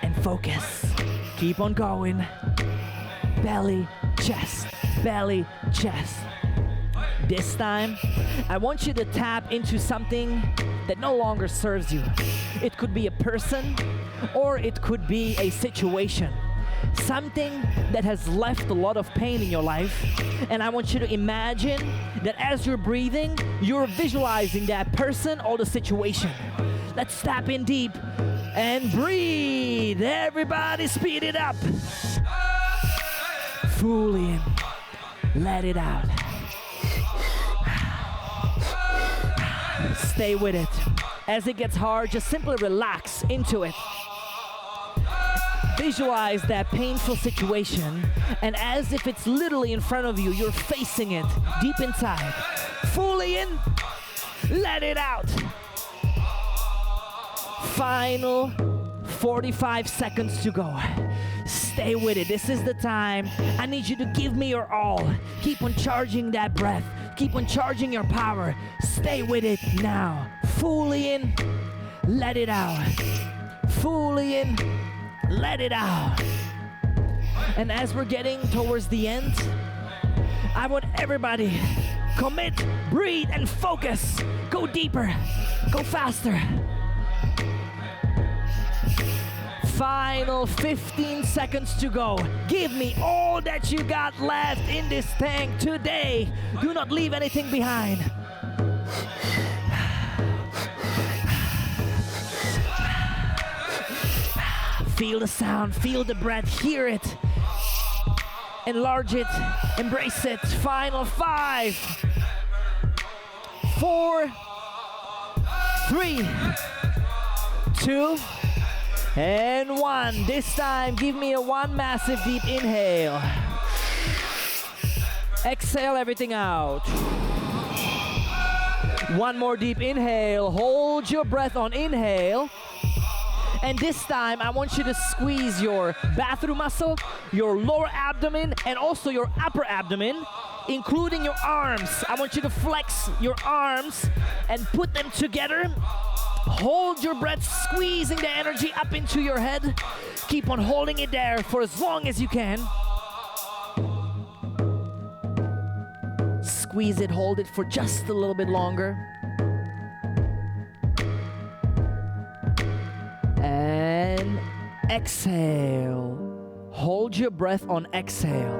And focus. Keep on going. Belly, chest. This time, I want you to tap into something that no longer serves you. It could be a person, or it could be a situation. Something that has left a lot of pain in your life. And I want you to imagine that as you're breathing, you're visualizing that person or the situation. Let's tap in deep and breathe. Everybody speed it up. Fully in. Let it out. Stay with it. As it gets hard, just simply relax into it. Visualize that painful situation, and as if it's literally in front of you, you're facing it deep inside. Fully in, let it out. Final 45 seconds to go. Stay with it. This is the time. I need you to give me your all. Keep on charging that breath. Keep on charging your power. Stay with it now. Fully in, let it out. Fully in, let it out. And as we're getting towards the end, I want everybody commit, breathe, and focus. Go deeper, go faster. Final 15 seconds to go. Give me all that you got left in this tank today. Do not leave anything behind. Feel the sound, feel the breath, hear it. Enlarge it, embrace it. Final 5, 4, 3, 2, and 1. This time, give me a 1 massive deep inhale. Exhale everything out. 1 more deep inhale. Hold your breath on inhale. And this time, I want you to squeeze your bathroom muscle, your lower abdomen, and also your upper abdomen, including your arms. I want you to flex your arms and put them together. Hold your breath, squeezing the energy up into your head. Keep on holding it there for as long as you can. Squeeze it, hold it for just a little bit longer. And exhale. Hold your breath on exhale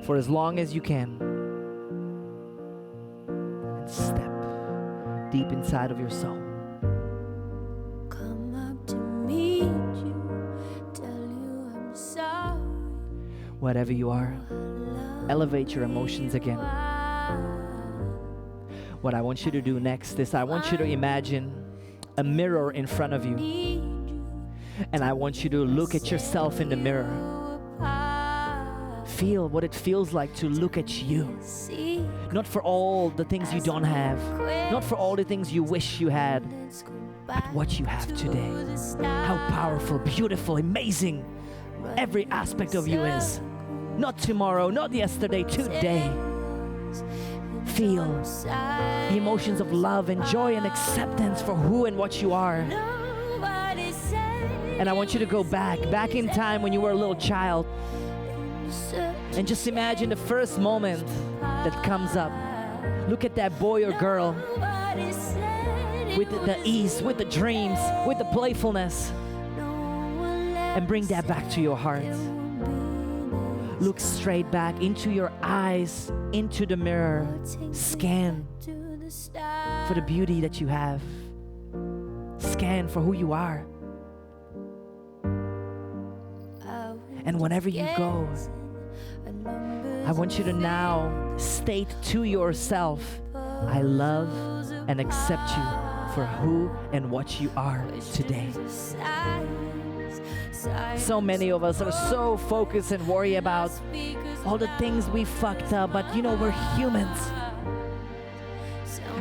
for as long as you can. And step deep inside of your soul. Come up to meet you, tell you I'm sorry. Wherever you are, elevate your emotions again. What I want you to do next is I want you to imagine a mirror in front of you. And I want you to look at yourself in the mirror. Feel what it feels like to look at you. Not for all the things you don't have, not for all the things you wish you had, but what you have today. How powerful, beautiful, amazing every aspect of you is. Not tomorrow, not yesterday, today. Feel the emotions of love and joy and acceptance for who and what you are. And I want you to go back in time when you were a little child, and just imagine the first moment that comes up. Look at that boy or girl with the ease, with the dreams, with the playfulness, and bring that back to your heart. Look straight back into your eyes, into the mirror. Scan for the beauty that you have. Scan for who you are. And whenever you go, I want you to now state to yourself, I love and accept you for who and what you are today. So many of us are so focused and worry about all the things we fucked up, but you know, we're humans.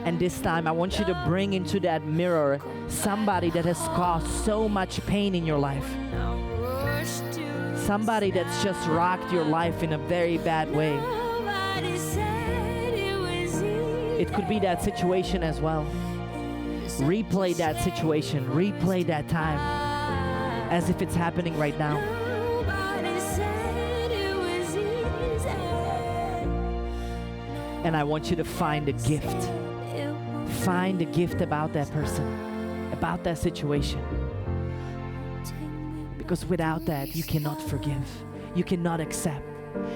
And this time I want you to bring into that mirror somebody that has caused so much pain in your life. Somebody that's just rocked your life in a very bad way. It could be that situation as well. Replay that situation, replay that time as if it's happening right now. And I want you to find a gift. Find a gift about that person, about that situation. Because without that, you cannot forgive. You cannot accept.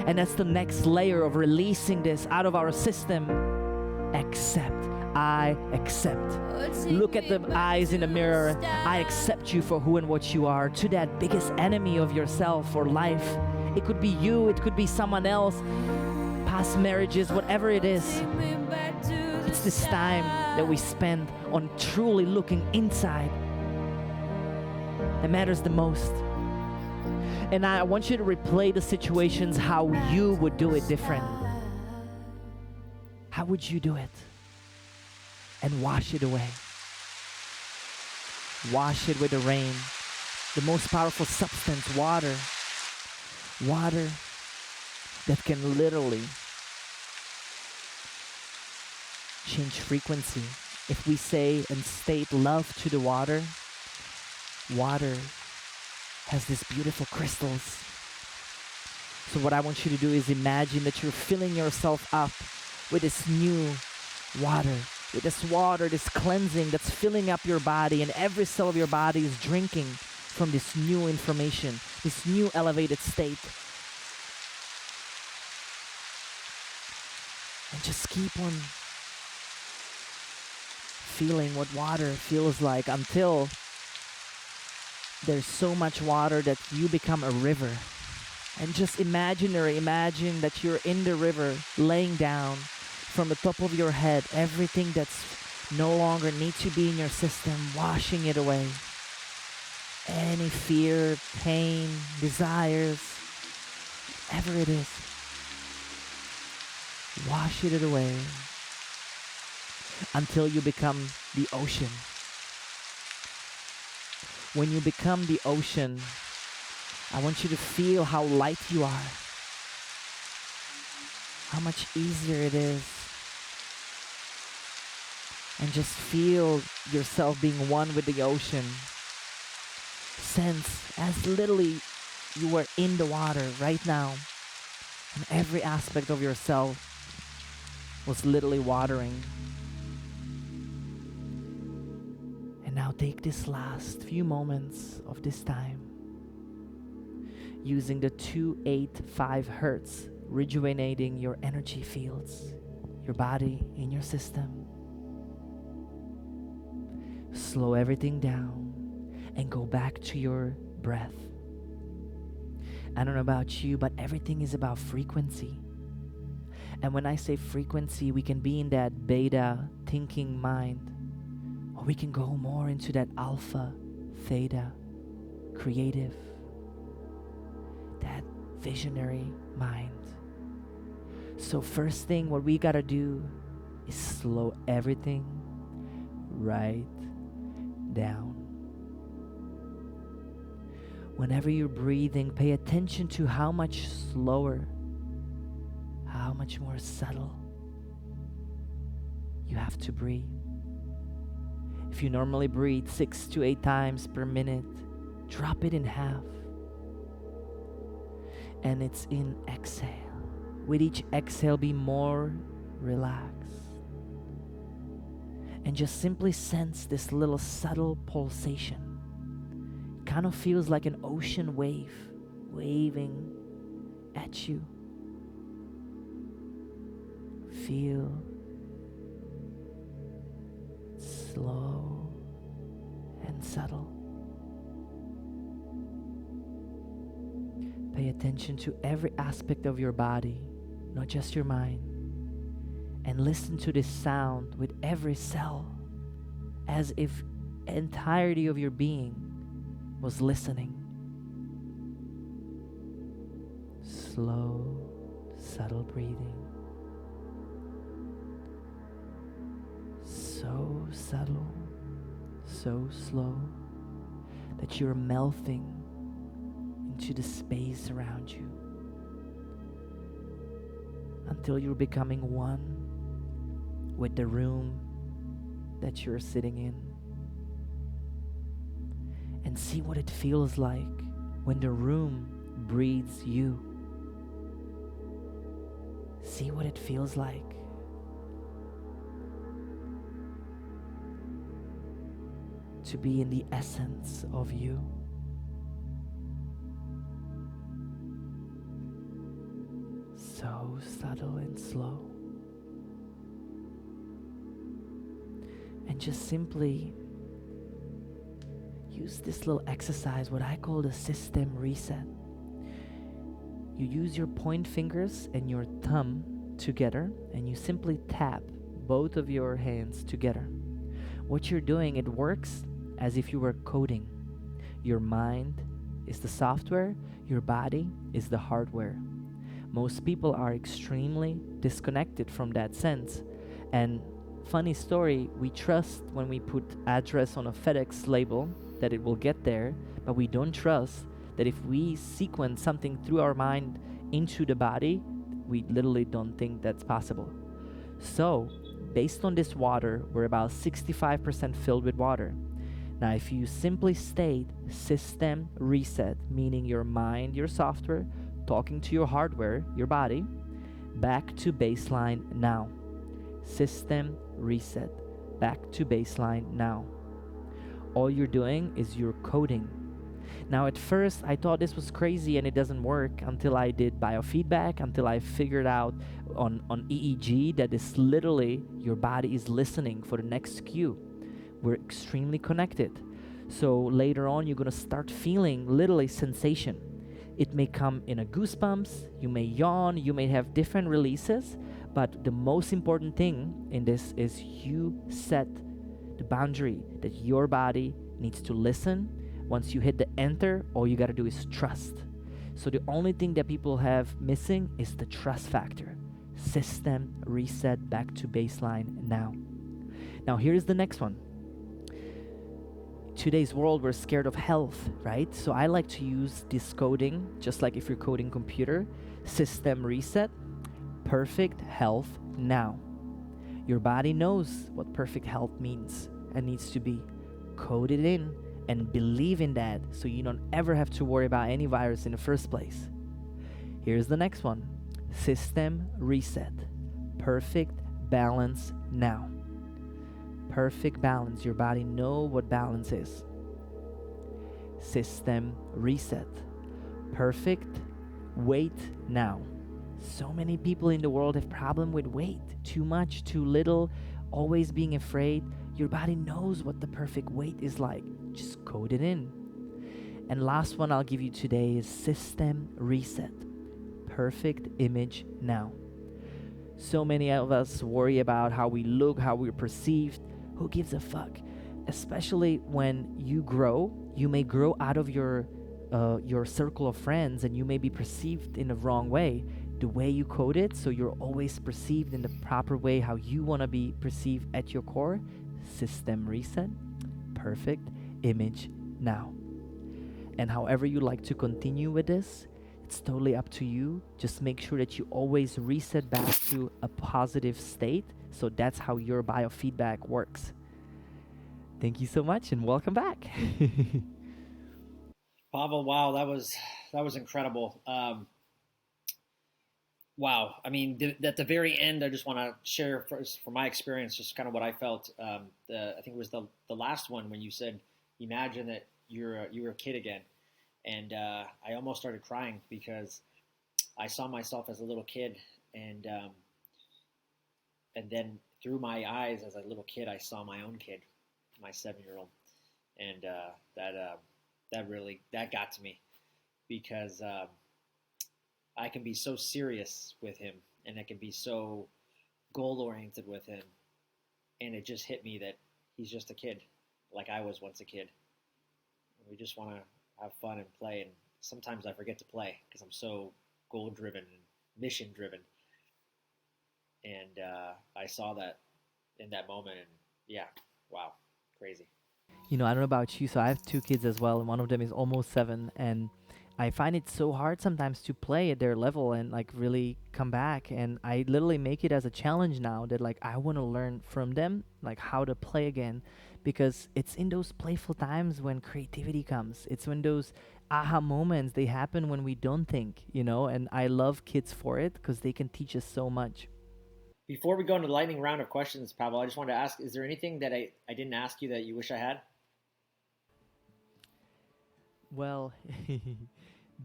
And that's the next layer of releasing this out of our system. Accept. I accept. Look at the eyes in the mirror. I accept you for who and what you are. To that biggest enemy of yourself or life. It could be you, it could be someone else. Past marriages, whatever it is. It's this time that we spend on truly looking inside that matters the most. And I want you to replay the situations how you would do it different. How would you do it? And wash it away. Wash it with the rain. the most powerful substance, water. Water that can literally change frequency. If we say and state love to the water, water has these beautiful crystals. So what I want you to do is imagine that you're filling yourself up with this new water, this cleansing that's filling up your body, and every cell of your body is drinking from this new information, this new elevated state. And just keep on feeling what water feels like until there's so much water that you become a river. And just imagine that you're in the river, laying down from the top of your head everything that's no longer needs to be in your system, washing it away. Any fear, pain, desires, whatever it is, wash it away until you become the ocean. When you become the ocean, I want you to feel how light you are, how much easier it is, and just feel yourself being one with the ocean. Sense as literally you were in the water right now, and every aspect of yourself was literally watering. And now take this last few moments of this time using the 285 hertz, rejuvenating your energy fields, your body, in your system. Slow everything down and go back to your breath. I don't know about you, but everything is about frequency. And when I say frequency, we can be in that beta thinking mind, or we can go more into that alpha, theta, creative, that visionary mind. So first thing, what we gotta do is slow everything right down. Whenever you're breathing, pay attention to how much slower, how much more subtle you have to breathe. If you normally breathe 6 to 8 times per minute, drop it in half. And it's in exhale. With each exhale, be more relaxed. And just simply sense this little subtle pulsation. It kind of feels like an ocean wave waving at you. Feel slow and subtle. Pay attention to every aspect of your body, not just your mind, and listen to this sound with every cell, as if the entirety of your being was listening. Slow, subtle breathing. So subtle, so slow, that you're melting into the space around you until you're becoming one with the room that you're sitting in. And see what it feels like when the room breathes you. See what it feels like. To be in the essence of you. So subtle and slow. And just simply use this little exercise, what I call the system reset. You use your point fingers and your thumb together, and you simply tap both of your hands together. What you're doing, it works as if you were coding. Your mind is the software, your body is the hardware. Most people are extremely disconnected from that sense. And funny story, we trust when we put address on a FedEx label that it will get there, but we don't trust that if we sequence something through our mind into the body, we literally don't think that's possible. So, based on this water, we're about 65% filled with water. Now, if you simply state system reset, meaning your mind, your software, talking to your hardware, your body, back to baseline now. System reset, back to baseline now. All you're doing is you're coding. Now, at first, I thought this was crazy and it doesn't work until I did biofeedback, until I figured out on EEG that is literally your body is listening for the next cue. We're extremely connected. So later on, you're going to start feeling literally sensation. It may come in a goosebumps, you may yawn, you may have different releases, but the most important thing in this is you set the boundary that your body needs to listen. Once you hit the enter, all you got to do is trust. So the only thing that people have missing is the trust factor. System reset, back to baseline now. Now here's the next one. Today's world, we're scared of health, right? So I like to use this coding, just like if you're coding computer. System reset, perfect health now. Your body knows what perfect health means and needs to be. Code it in and believe in that so you don't ever have to worry about any virus in the first place. Here's the next one. System reset, perfect balance now. Perfect balance. Your body know what balance is. System reset. Perfect weight now. So many people in the world have problem with weight. Too much, too little, always being afraid. Your body knows what the perfect weight is like. Just code it in. And last one I'll give you today is system reset. Perfect image now. So many of us worry about how we look, how we're perceived. Who gives a fuck? Especially when you grow, you may grow out of your circle of friends and you may be perceived in the wrong way. The way you code it, so you're always perceived in the proper way how you want to be perceived at your core. System reset, perfect image now. And however you like to continue with this, it's totally up to you. Just make sure that you always reset back to a positive state. So that's how your biofeedback works. Thank you so much and welcome back. Pavel, wow, that was incredible. Wow, I mean, at the very end, I just want to share from my experience, just kind of what I felt. I think it was the last one when you said, "Imagine that you were a kid again," and I almost started crying because I saw myself as a little kid, and then through my eyes as a little kid, I saw my own kid, my 7-year-old, and that really got to me because I can be so serious with him, and I can be so goal oriented with him, and it just hit me that he's just a kid, like I was once a kid. We just want to have fun and play, and sometimes I forget to play because I'm so goal driven and mission driven. And I saw that in that moment, and yeah, wow, crazy. I don't know about you, so I have 2 kids as well, and one of them is almost 7, and I find it so hard sometimes to play at their level and like really come back. And I literally make it as a challenge now that like I want to learn from them, like how to play again, because it's in those playful times when creativity comes. It's when those aha moments they happen when we don't think, and I love kids for it because they can teach us so much. Before we go into the lightning round of questions, Pavel, I just wanted to ask, is there anything that I didn't ask you that you wish I had? Well,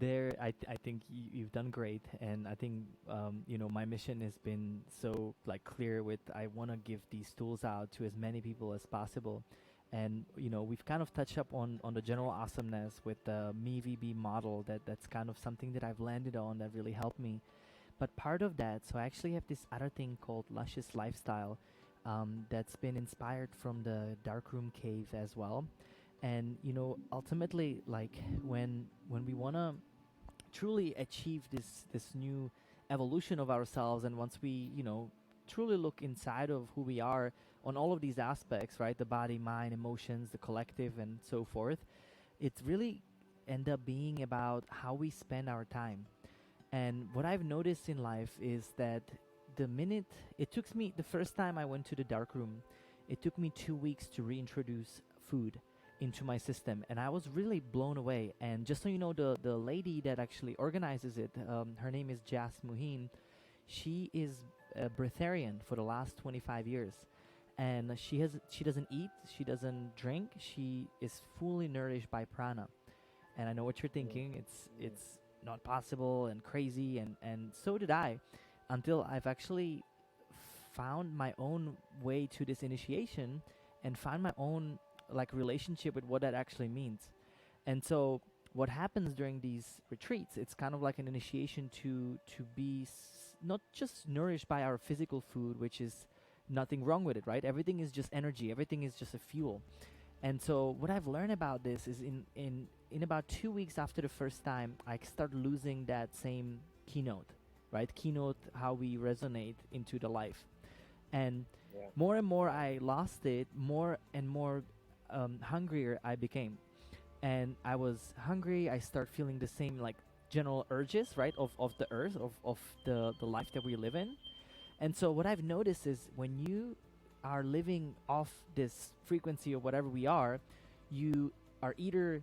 I think you've done great, and I think my mission has been so like clear. With I want to give these tools out to as many people as possible, and we've kind of touched up on the general awesomeness with the MeVB model. That's kind of something that I've landed on that really helped me. But part of that, so I actually have this other thing called Luscious Lifestyle, that's been inspired from the Darkroom Cave as well. And ultimately, like when we want to truly achieve this new evolution of ourselves, and once we truly look inside of who we are on all of these aspects, right? The body, mind, emotions, the collective, and so forth. It's really end up being about how we spend our time. And what I've noticed in life is that the minute it took me, the first time I went to the dark room, it took me 2 weeks to reintroduce food into my system. And I was really blown away. And just so you know, the lady that actually organizes it, her name is Jas Muhin. She is a breatharian for the last 25 years. And she doesn't eat, she doesn't drink, she is fully nourished by prana. And I know what you're thinking. It's not possible and crazy, and so did I, until I've actually found my own way to this initiation and find my own like relationship with what that actually means. And so what happens during these retreats, it's kind of like an initiation to be not just nourished by our physical food, which is nothing wrong with it, right? Everything is just energy, everything is just a fuel. And so what I've learned about this is in about 2 weeks after the first time, I start losing that same keynote, right? Keynote, how we resonate into the life. And Yeah. more and more I lost it, more and more hungrier I became. And I was hungry, I start feeling the same like general urges, right? Of the earth, of the life that we live in. And so what I've noticed is when you are living off this frequency of whatever we are, you are either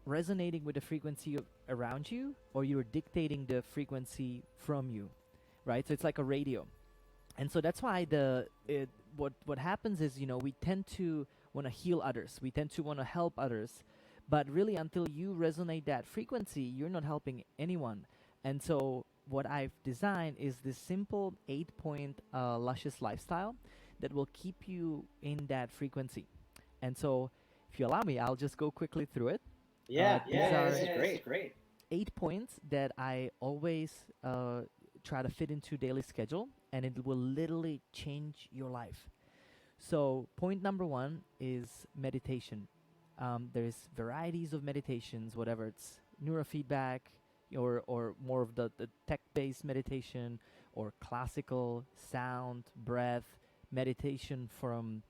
resonating with the frequency around you, or you're dictating the frequency from you, right? So it's like a radio. And so that's why what happens is, we tend to want to heal others, we tend to want to help others, but really until you resonate that frequency, you're not helping anyone. And so what I've designed is this simple 8-point luscious lifestyle that will keep you in that frequency. And so if you allow me, I'll just go quickly through it. Yeah, These yeah, are this is great, great. 8 points that I always try to fit into daily schedule, and it will literally change your life. So point number 1 is meditation. There's varieties of meditations, whether it's neurofeedback or more of the tech-based meditation, or classical sound, breath, meditation from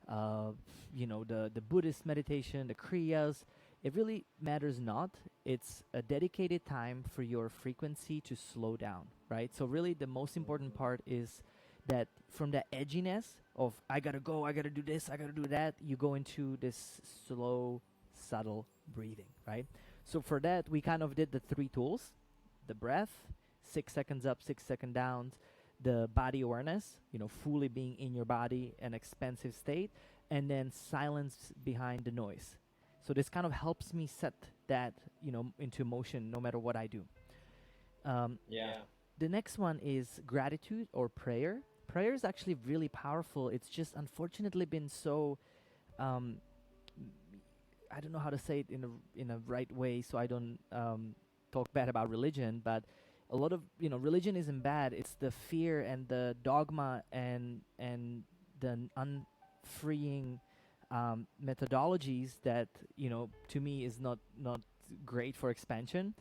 the Buddhist meditation, the Kriyas. It really matters not. It's a dedicated time for your frequency to slow down, right? So really the most important part is that from the edginess of I gotta go, I gotta do this, I gotta do that, you go into this slow, subtle breathing, right? So for that, we kind of did the 3 tools: the breath, 6 seconds up, 6 seconds down, the body awareness, fully being in your body, an expansive state, and then silence behind the noise. So this kind of helps me set that, into motion no matter what I do. Yeah. The next one is gratitude or prayer. Prayer is actually really powerful. It's just unfortunately been so, I don't know how to say it in a right way, so I don't talk bad about religion. But a lot of religion isn't bad. It's the fear and the dogma and the unfreeing methodologies that to me is not great for expansion.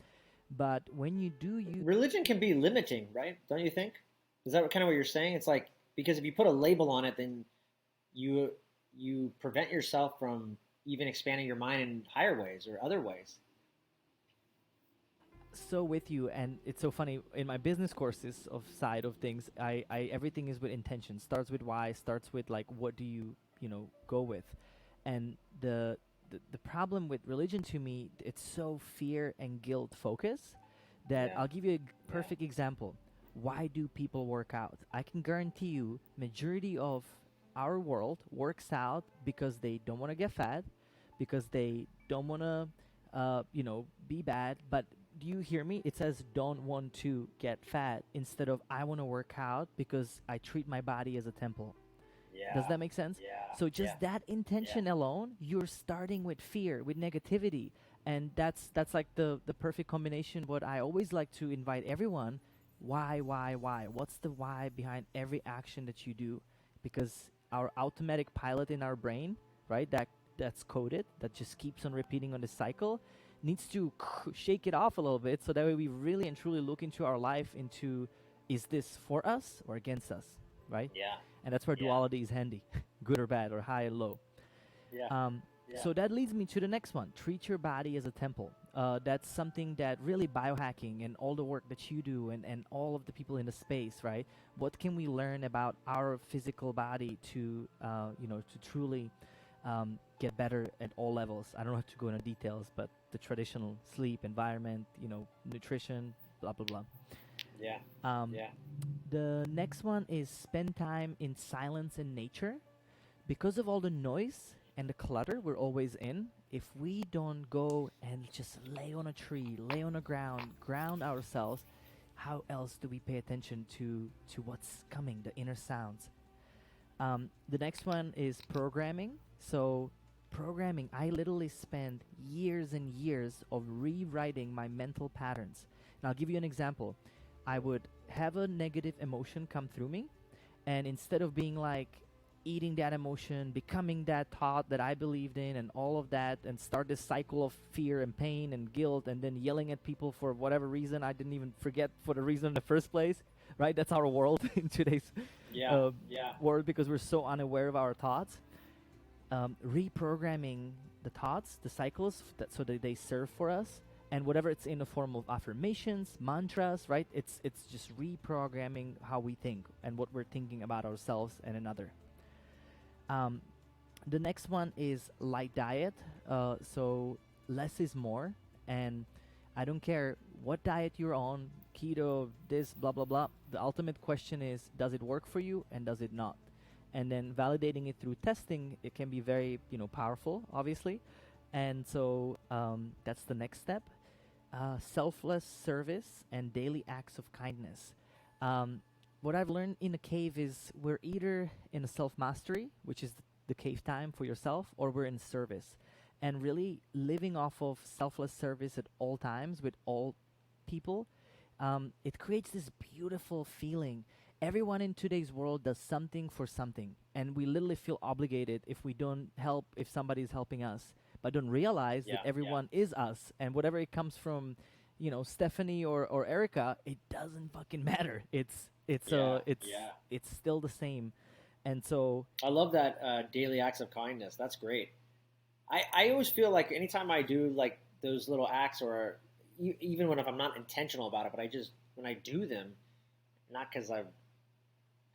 But when you do use Religion can be limiting, right? Don't you think? Is that kind of what you're saying? It's like, because if you put a label on it, then you prevent yourself from even expanding your mind in higher ways or other ways. so with you, and it's so funny in my business courses of side of things, I everything is with intention, starts with why, starts with like what do you go with. And the problem with religion to me, it's so fear and guilt focus that Yeah. I'll give you a perfect example. Why do people work out? I can guarantee you majority of our world works out because they don't want to get fat, because they don't want to be bad. But do you hear me? It says don't want to get fat instead of I want to work out because I treat my body as a temple. Yeah. Does that make sense? Yeah. So just Yeah. that intention alone, you're starting with fear, with negativity, and that's like the perfect combination. What I always like to invite everyone: why? What's the why behind every action that you do? Because our automatic pilot in our brain, right? That's coded, that just keeps on repeating on the cycle, needs to shake it off a little bit, so that way we really and truly look into our life into, is this for us or against us, right? Yeah. And that's where Yeah. duality is handy, good or bad, or high or low. Yeah. Um, Yeah. So that leads me to the next one. Treat your body as a temple. That's something that really biohacking and all the work that you do and all of the people in the space, right? What can we learn about our physical body to, to truly get better at all levels? I don't have to go into details, but the traditional sleep, environment, nutrition, blah, blah, blah. Yeah. Um, Yeah. the next one is spend time in silence and nature. Because of all the noise and the clutter we're always in, if we don't go and just lay on a tree, lay on the ground ourselves, how else do we pay attention to what's coming, the inner sounds? The next one is programming. So programming, I literally spend years and years of rewriting my mental patterns. And I'll give you an example. I would have a negative emotion come through me, and instead of being like eating that emotion, becoming that thought that I believed in, and all of that, and start this cycle of fear and pain and guilt, and then yelling at people for whatever reason I didn't even forget for the reason in the first place, right? That's our world in today's Yeah. uh, Yeah. world, because we're so unaware of our thoughts. Reprogramming the thoughts, the cycles, so that they serve for us, and whatever it's in the form of affirmations, mantras, right? It's just reprogramming how we think and what we're thinking about ourselves and another. Um, the next one is light diet. So less is more, and I don't care what diet you're on, keto, this, blah blah blah. The ultimate question is, does it work for you, and does it not? And then validating it through testing, it can be very powerful, obviously. And so that's the next step. Selfless service and daily acts of kindness. What I've learned in a cave is we're either in a self mastery, which is the cave time for yourself, or we're in service. And really living off of selfless service at all times with all people, it creates this beautiful feeling. Everyone in today's world does something for something, and we literally feel obligated if we don't help, if somebody is helping us, but don't realize that Yeah. everyone is us, and whatever it comes from, Stephanie or Erica, it doesn't fucking matter. Yeah. It's Yeah. it's still the same. And so I love that daily acts of kindness. That's great. I always feel like anytime I do like those little acts, or even when if I'm not intentional about it, but I just when I do them, not because I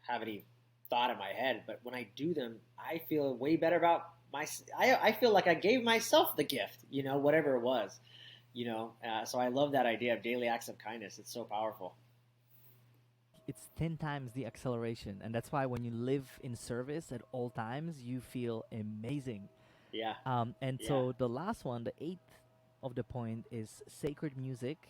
have any thought in my head, but when I do them, I feel way better about my. I feel like I gave myself the gift, whatever it was, So I love that idea of daily acts of kindness. It's so powerful. it's 10 times the acceleration, and that's why when you live in service at all times, you feel amazing. Yeah. And Yeah. so the last one, the eighth of the point, is sacred music.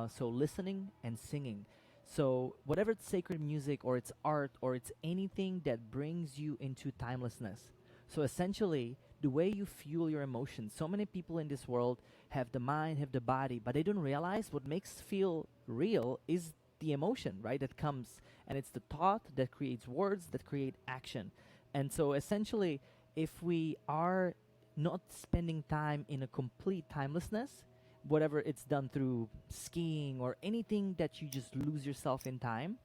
So listening and singing. So whatever it's sacred music or it's art or it's anything that brings you into timelessness. So essentially, the way you fuel your emotions. So many people in this world have the mind, have the body, but they don't realize what makes feel real is the emotion, right? That comes, and it's the thought that creates words that create action. And so essentially, if we are not spending time in a complete timelessness, whatever it's done through skiing or anything that you just lose yourself in time,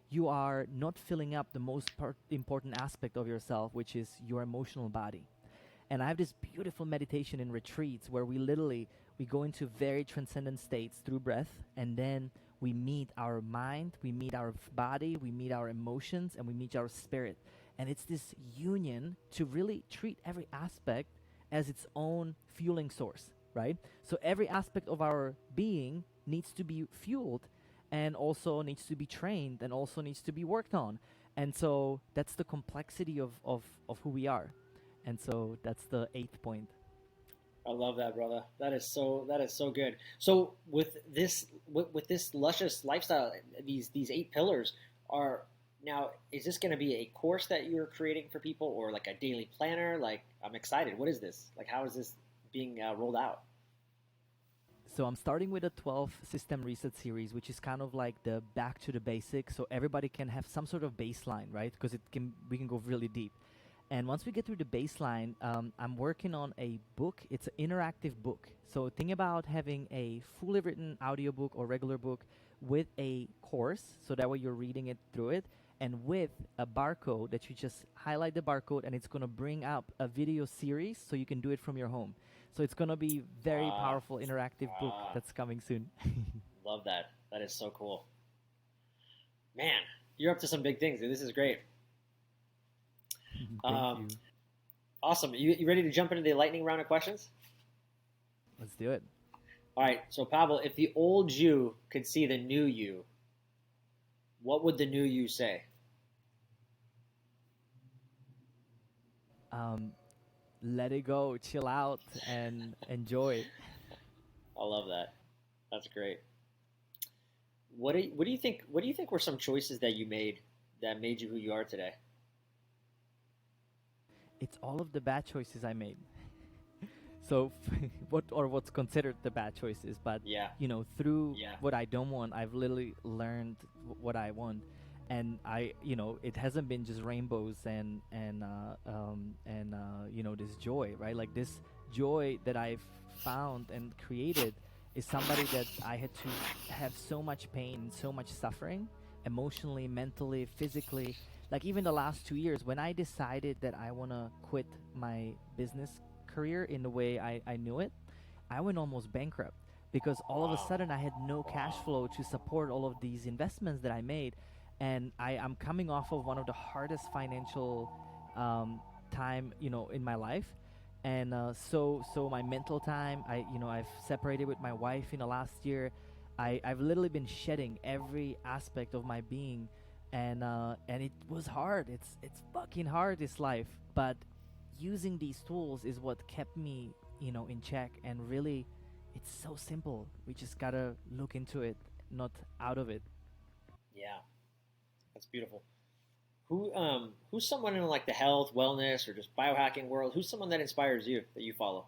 you are not filling up the most important aspect of yourself, which is your emotional body. And I have this beautiful meditation in retreats where we go into very transcendent states through breath, and then we meet our mind, we meet our body, we meet our emotions, and we meet our spirit. And it's this union to really treat every aspect as its own fueling source, right? So every aspect of our being needs to be fueled, and also needs to be trained, and also needs to be worked on. And so that's the complexity of who we are. And so that's the eighth point. I love that, brother. That is so good. So with this luscious lifestyle, these 8 pillars are now. Is this going to be a course that you're creating for people, or like a daily planner? Like, I'm excited. What is this? Like, how is this being rolled out? So I'm starting with a 12 system reset series, which is kind of like the back to the basics, so everybody can have some sort of baseline, right? Because we can go really deep. And once we get through the baseline, I'm working on a book. It's an interactive book. So think about having a fully written audiobook or regular book with a course, so that way you're reading it through it. and with a barcode that you just highlight the barcode, and it's going to bring up a video series so you can do it from your home. So it's going to be very Ah, powerful interactive book that's coming soon. love that. That is so cool. Man, you're up to some big things, dude. This is great. Thank Um, you. awesome. You ready to jump into the lightning round of questions? Let's do it. All right. So, Pavel, if the old you could see the new you, what would the new you say? um, Let it go, chill out, and enjoy. I love that. That's great. What do you think? What do you think were some choices that you made that made you who you are today? It's all of the bad choices I made. So, what's considered the bad choices, but Yeah. through Yeah. what I don't want, I've literally learned what I want, and it hasn't been just rainbows and this joy, right? Like this joy that I've found and created is somebody that I had to have so much pain and so much suffering, emotionally, mentally, physically. Like even the last 2 years, when I decided that I want to quit my business career in the way I knew it, I went almost bankrupt because all of a Wow. sudden I had no cash flow to support all of these investments that I made. And I'm coming off of one of the hardest financial time, in my life. And so my mental time, I've separated with my wife in the last year. I've literally been shedding every aspect of my being, and it was hard. It's fucking hard, this life, but using these tools is what kept me, in check. And really, it's so simple. We just gotta look into it, not out of it. Yeah. That's beautiful. Who's someone in like the health, wellness, or just biohacking world? Who's someone that inspires you that you follow?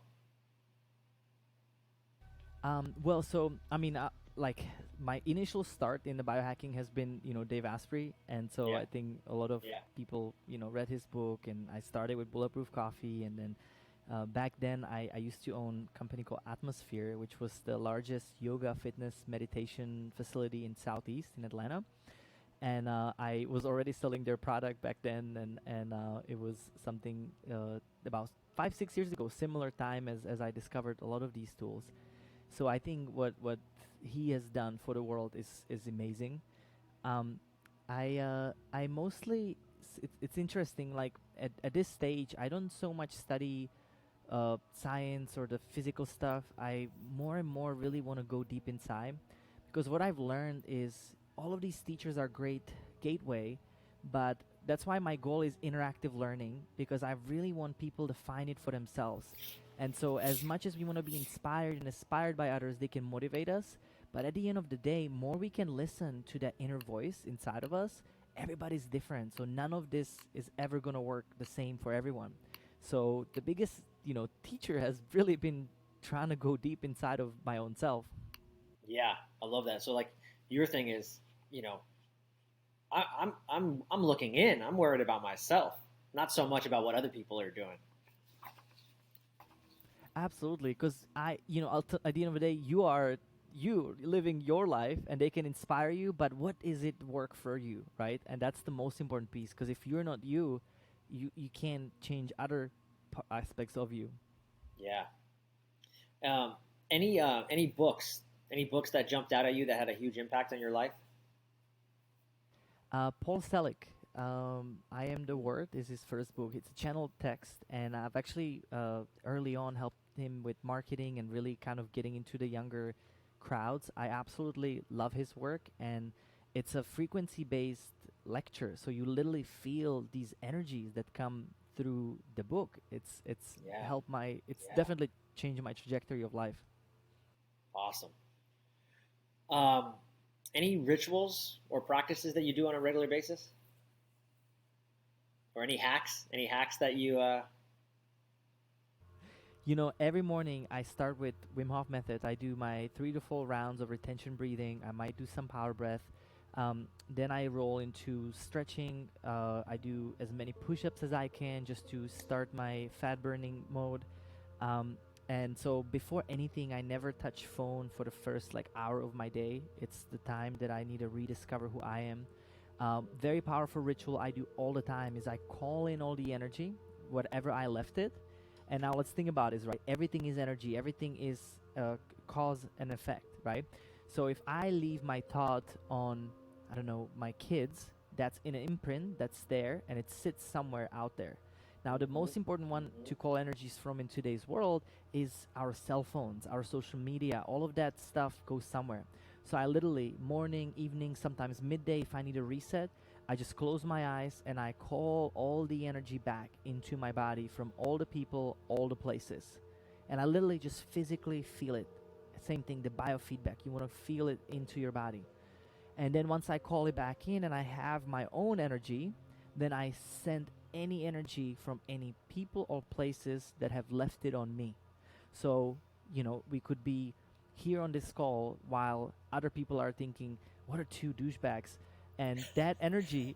Well, so I mean, like my initial start in the biohacking has been, Dave Asprey, and so Yeah. I think a lot of Yeah. people, read his book, and I started with Bulletproof Coffee, and then back then I used to own a company called Atmosphere, which was the largest yoga, fitness, meditation facility in Southeast in Atlanta, and I was already selling their product back then, and it was something about 5 6 years ago, similar time as I discovered a lot of these tools. So I think what he has done for the world is amazing. Um, I mostly it's interesting. Like at this stage, I don't so much study science or the physical stuff. I more and more really want to go deep inside, because what I've learned is all of these teachers are great gateway, but that's why my goal is interactive learning, because I really want people to find it for themselves. And so as much as we want to be inspired and inspired by others, they can motivate us, but at the end of the day, more we can listen to that inner voice inside of us. Everybody's different, so none of this is ever going to work the same for everyone. So the biggest, teacher has really been trying to go deep inside of my own self. Yeah, I love that. So like your thing is, you know, I'm looking in. I'm worried about myself, not so much about what other people are doing. Absolutely, because at the end of the day, you are you living your life, and they can inspire you. But what is it work for you, right? And that's the most important piece. Because if you're not you, you can't change other aspects of you. Yeah. Um, any books? Any books that jumped out at you that had a huge impact on your life? Paul Selig, I Am the Word is his first book. It's a channeled text, and I've actually early on helped him with marketing and really kind of getting into the younger crowds. I absolutely love his work, and it's a frequency based lecture. So you literally feel these energies that come through the book. Yeah. It's Yeah. definitely changed my trajectory of life. Awesome. Um, any rituals or practices that you do on a regular basis, or any hacks? Any hacks that you? Every morning I start with Wim Hof method. I do my 3 to 4 rounds of retention breathing. I might do some power breath. Then I roll into stretching. I do as many push-ups as I can just to start my fat burning mode. Um, and so before anything, I never touch phone for the first like hour of my day. It's the time that I need to rediscover who I am. Very powerful ritual I do all the time is I call in all the energy, whatever I left it. And now let's think about this, right? Everything is energy. Everything is cause and effect, right? So if I leave my thought on, I don't know, my kids, that's in an imprint that's there and it sits somewhere out there. Now, the most important one to call energies from in today's world is our cell phones, our social media, all of that stuff goes somewhere. So I literally, morning, evening, sometimes midday, if I need a reset, I just close my eyes and I call all the energy back into my body from all the people, all the places. And I literally just physically feel it. Same thing, the biofeedback. You want to feel it into your body. And then once I call it back in and I have my own energy, then I send any energy from any people or places that have left it on me. So, we could be here on this call while other people are thinking, what are two douchebags? And that energy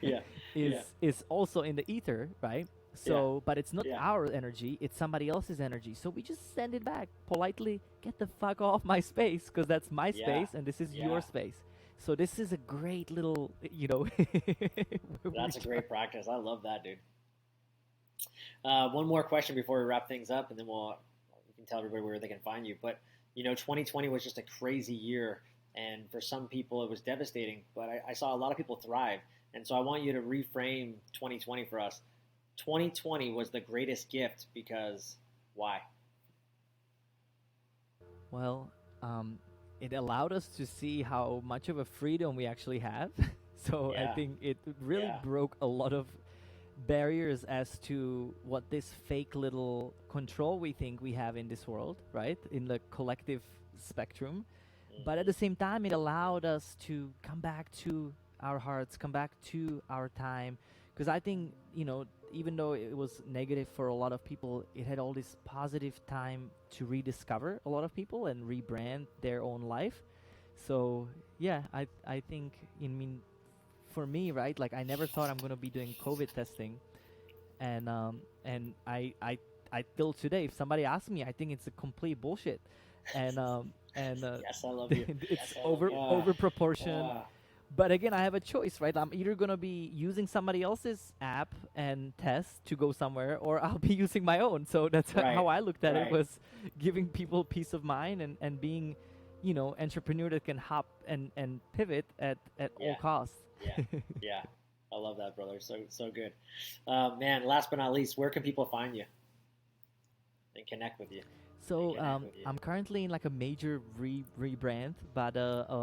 Yeah. is Yeah. is also in the ether, right? So, but it's not our energy, it's somebody else's energy. So we just send it back politely, get the fuck off my space, because that's my Yeah. space and this is Yeah. your space. So this is a great little, That's a great practice. I love that, dude. One more question before we wrap things up, and then we can tell everybody where they can find you. But 2020 was just a crazy year, and for some people it was devastating. But I saw a lot of people thrive, and so I want you to reframe 2020 for us. 2020 was the greatest gift because why? Well, it allowed us to see how much of a freedom we actually have. So I Yeah. think it really Yeah. broke a lot of barriers as to what this fake little control we think we have in this world, right? In the collective spectrum. But at the same time, it allowed us to come back to our hearts, come back to our time. Because I think, even though it was negative for a lot of people, it had all this positive time to rediscover a lot of people and rebrand their own life. So, yeah, I think, for me, right, like I never thought I'm going to be doing COVID testing. And I till today, if somebody asks me, I think it's a complete bullshit. And Yes, I love you. it's Yes, I love you. over proportion. Ah. But again, I have a choice, right? I'm either gonna be using somebody else's app and test to go somewhere, or I'll be using my own. So that's Right, how I looked at it, right. was giving people peace of mind and being, entrepreneur that can hop and pivot at all Yeah. costs. Yeah, yeah, I love that, brother. So good, man. Last but not least, where can people find you and connect with you? So Connect with you. I'm currently in like a major rebrand, but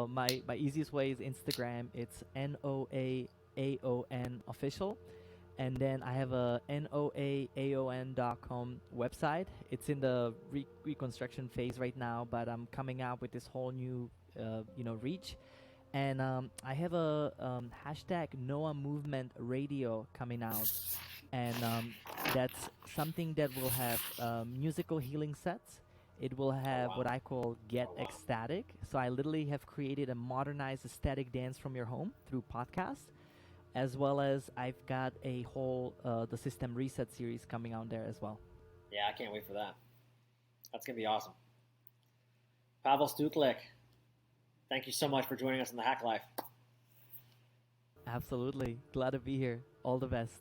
my easiest way is Instagram. It's NOAAON official, and then I have a noaaon.com website. It's in the reconstruction phase right now, but I'm coming out with this whole new reach. And I have a hashtag Noah Movement Radio coming out, and that's something that will have musical healing sets. It will have wow. what I call Get Ecstatic. So I literally have created a modernized ecstatic dance from your home through podcast, as well as I've got a whole the System Reset series coming out there as well. Yeah, I can't wait for that. That's gonna be awesome. Pavel Stuklik, thank you so much for joining us in the Hack Life. Absolutely. Glad to be here. All the best.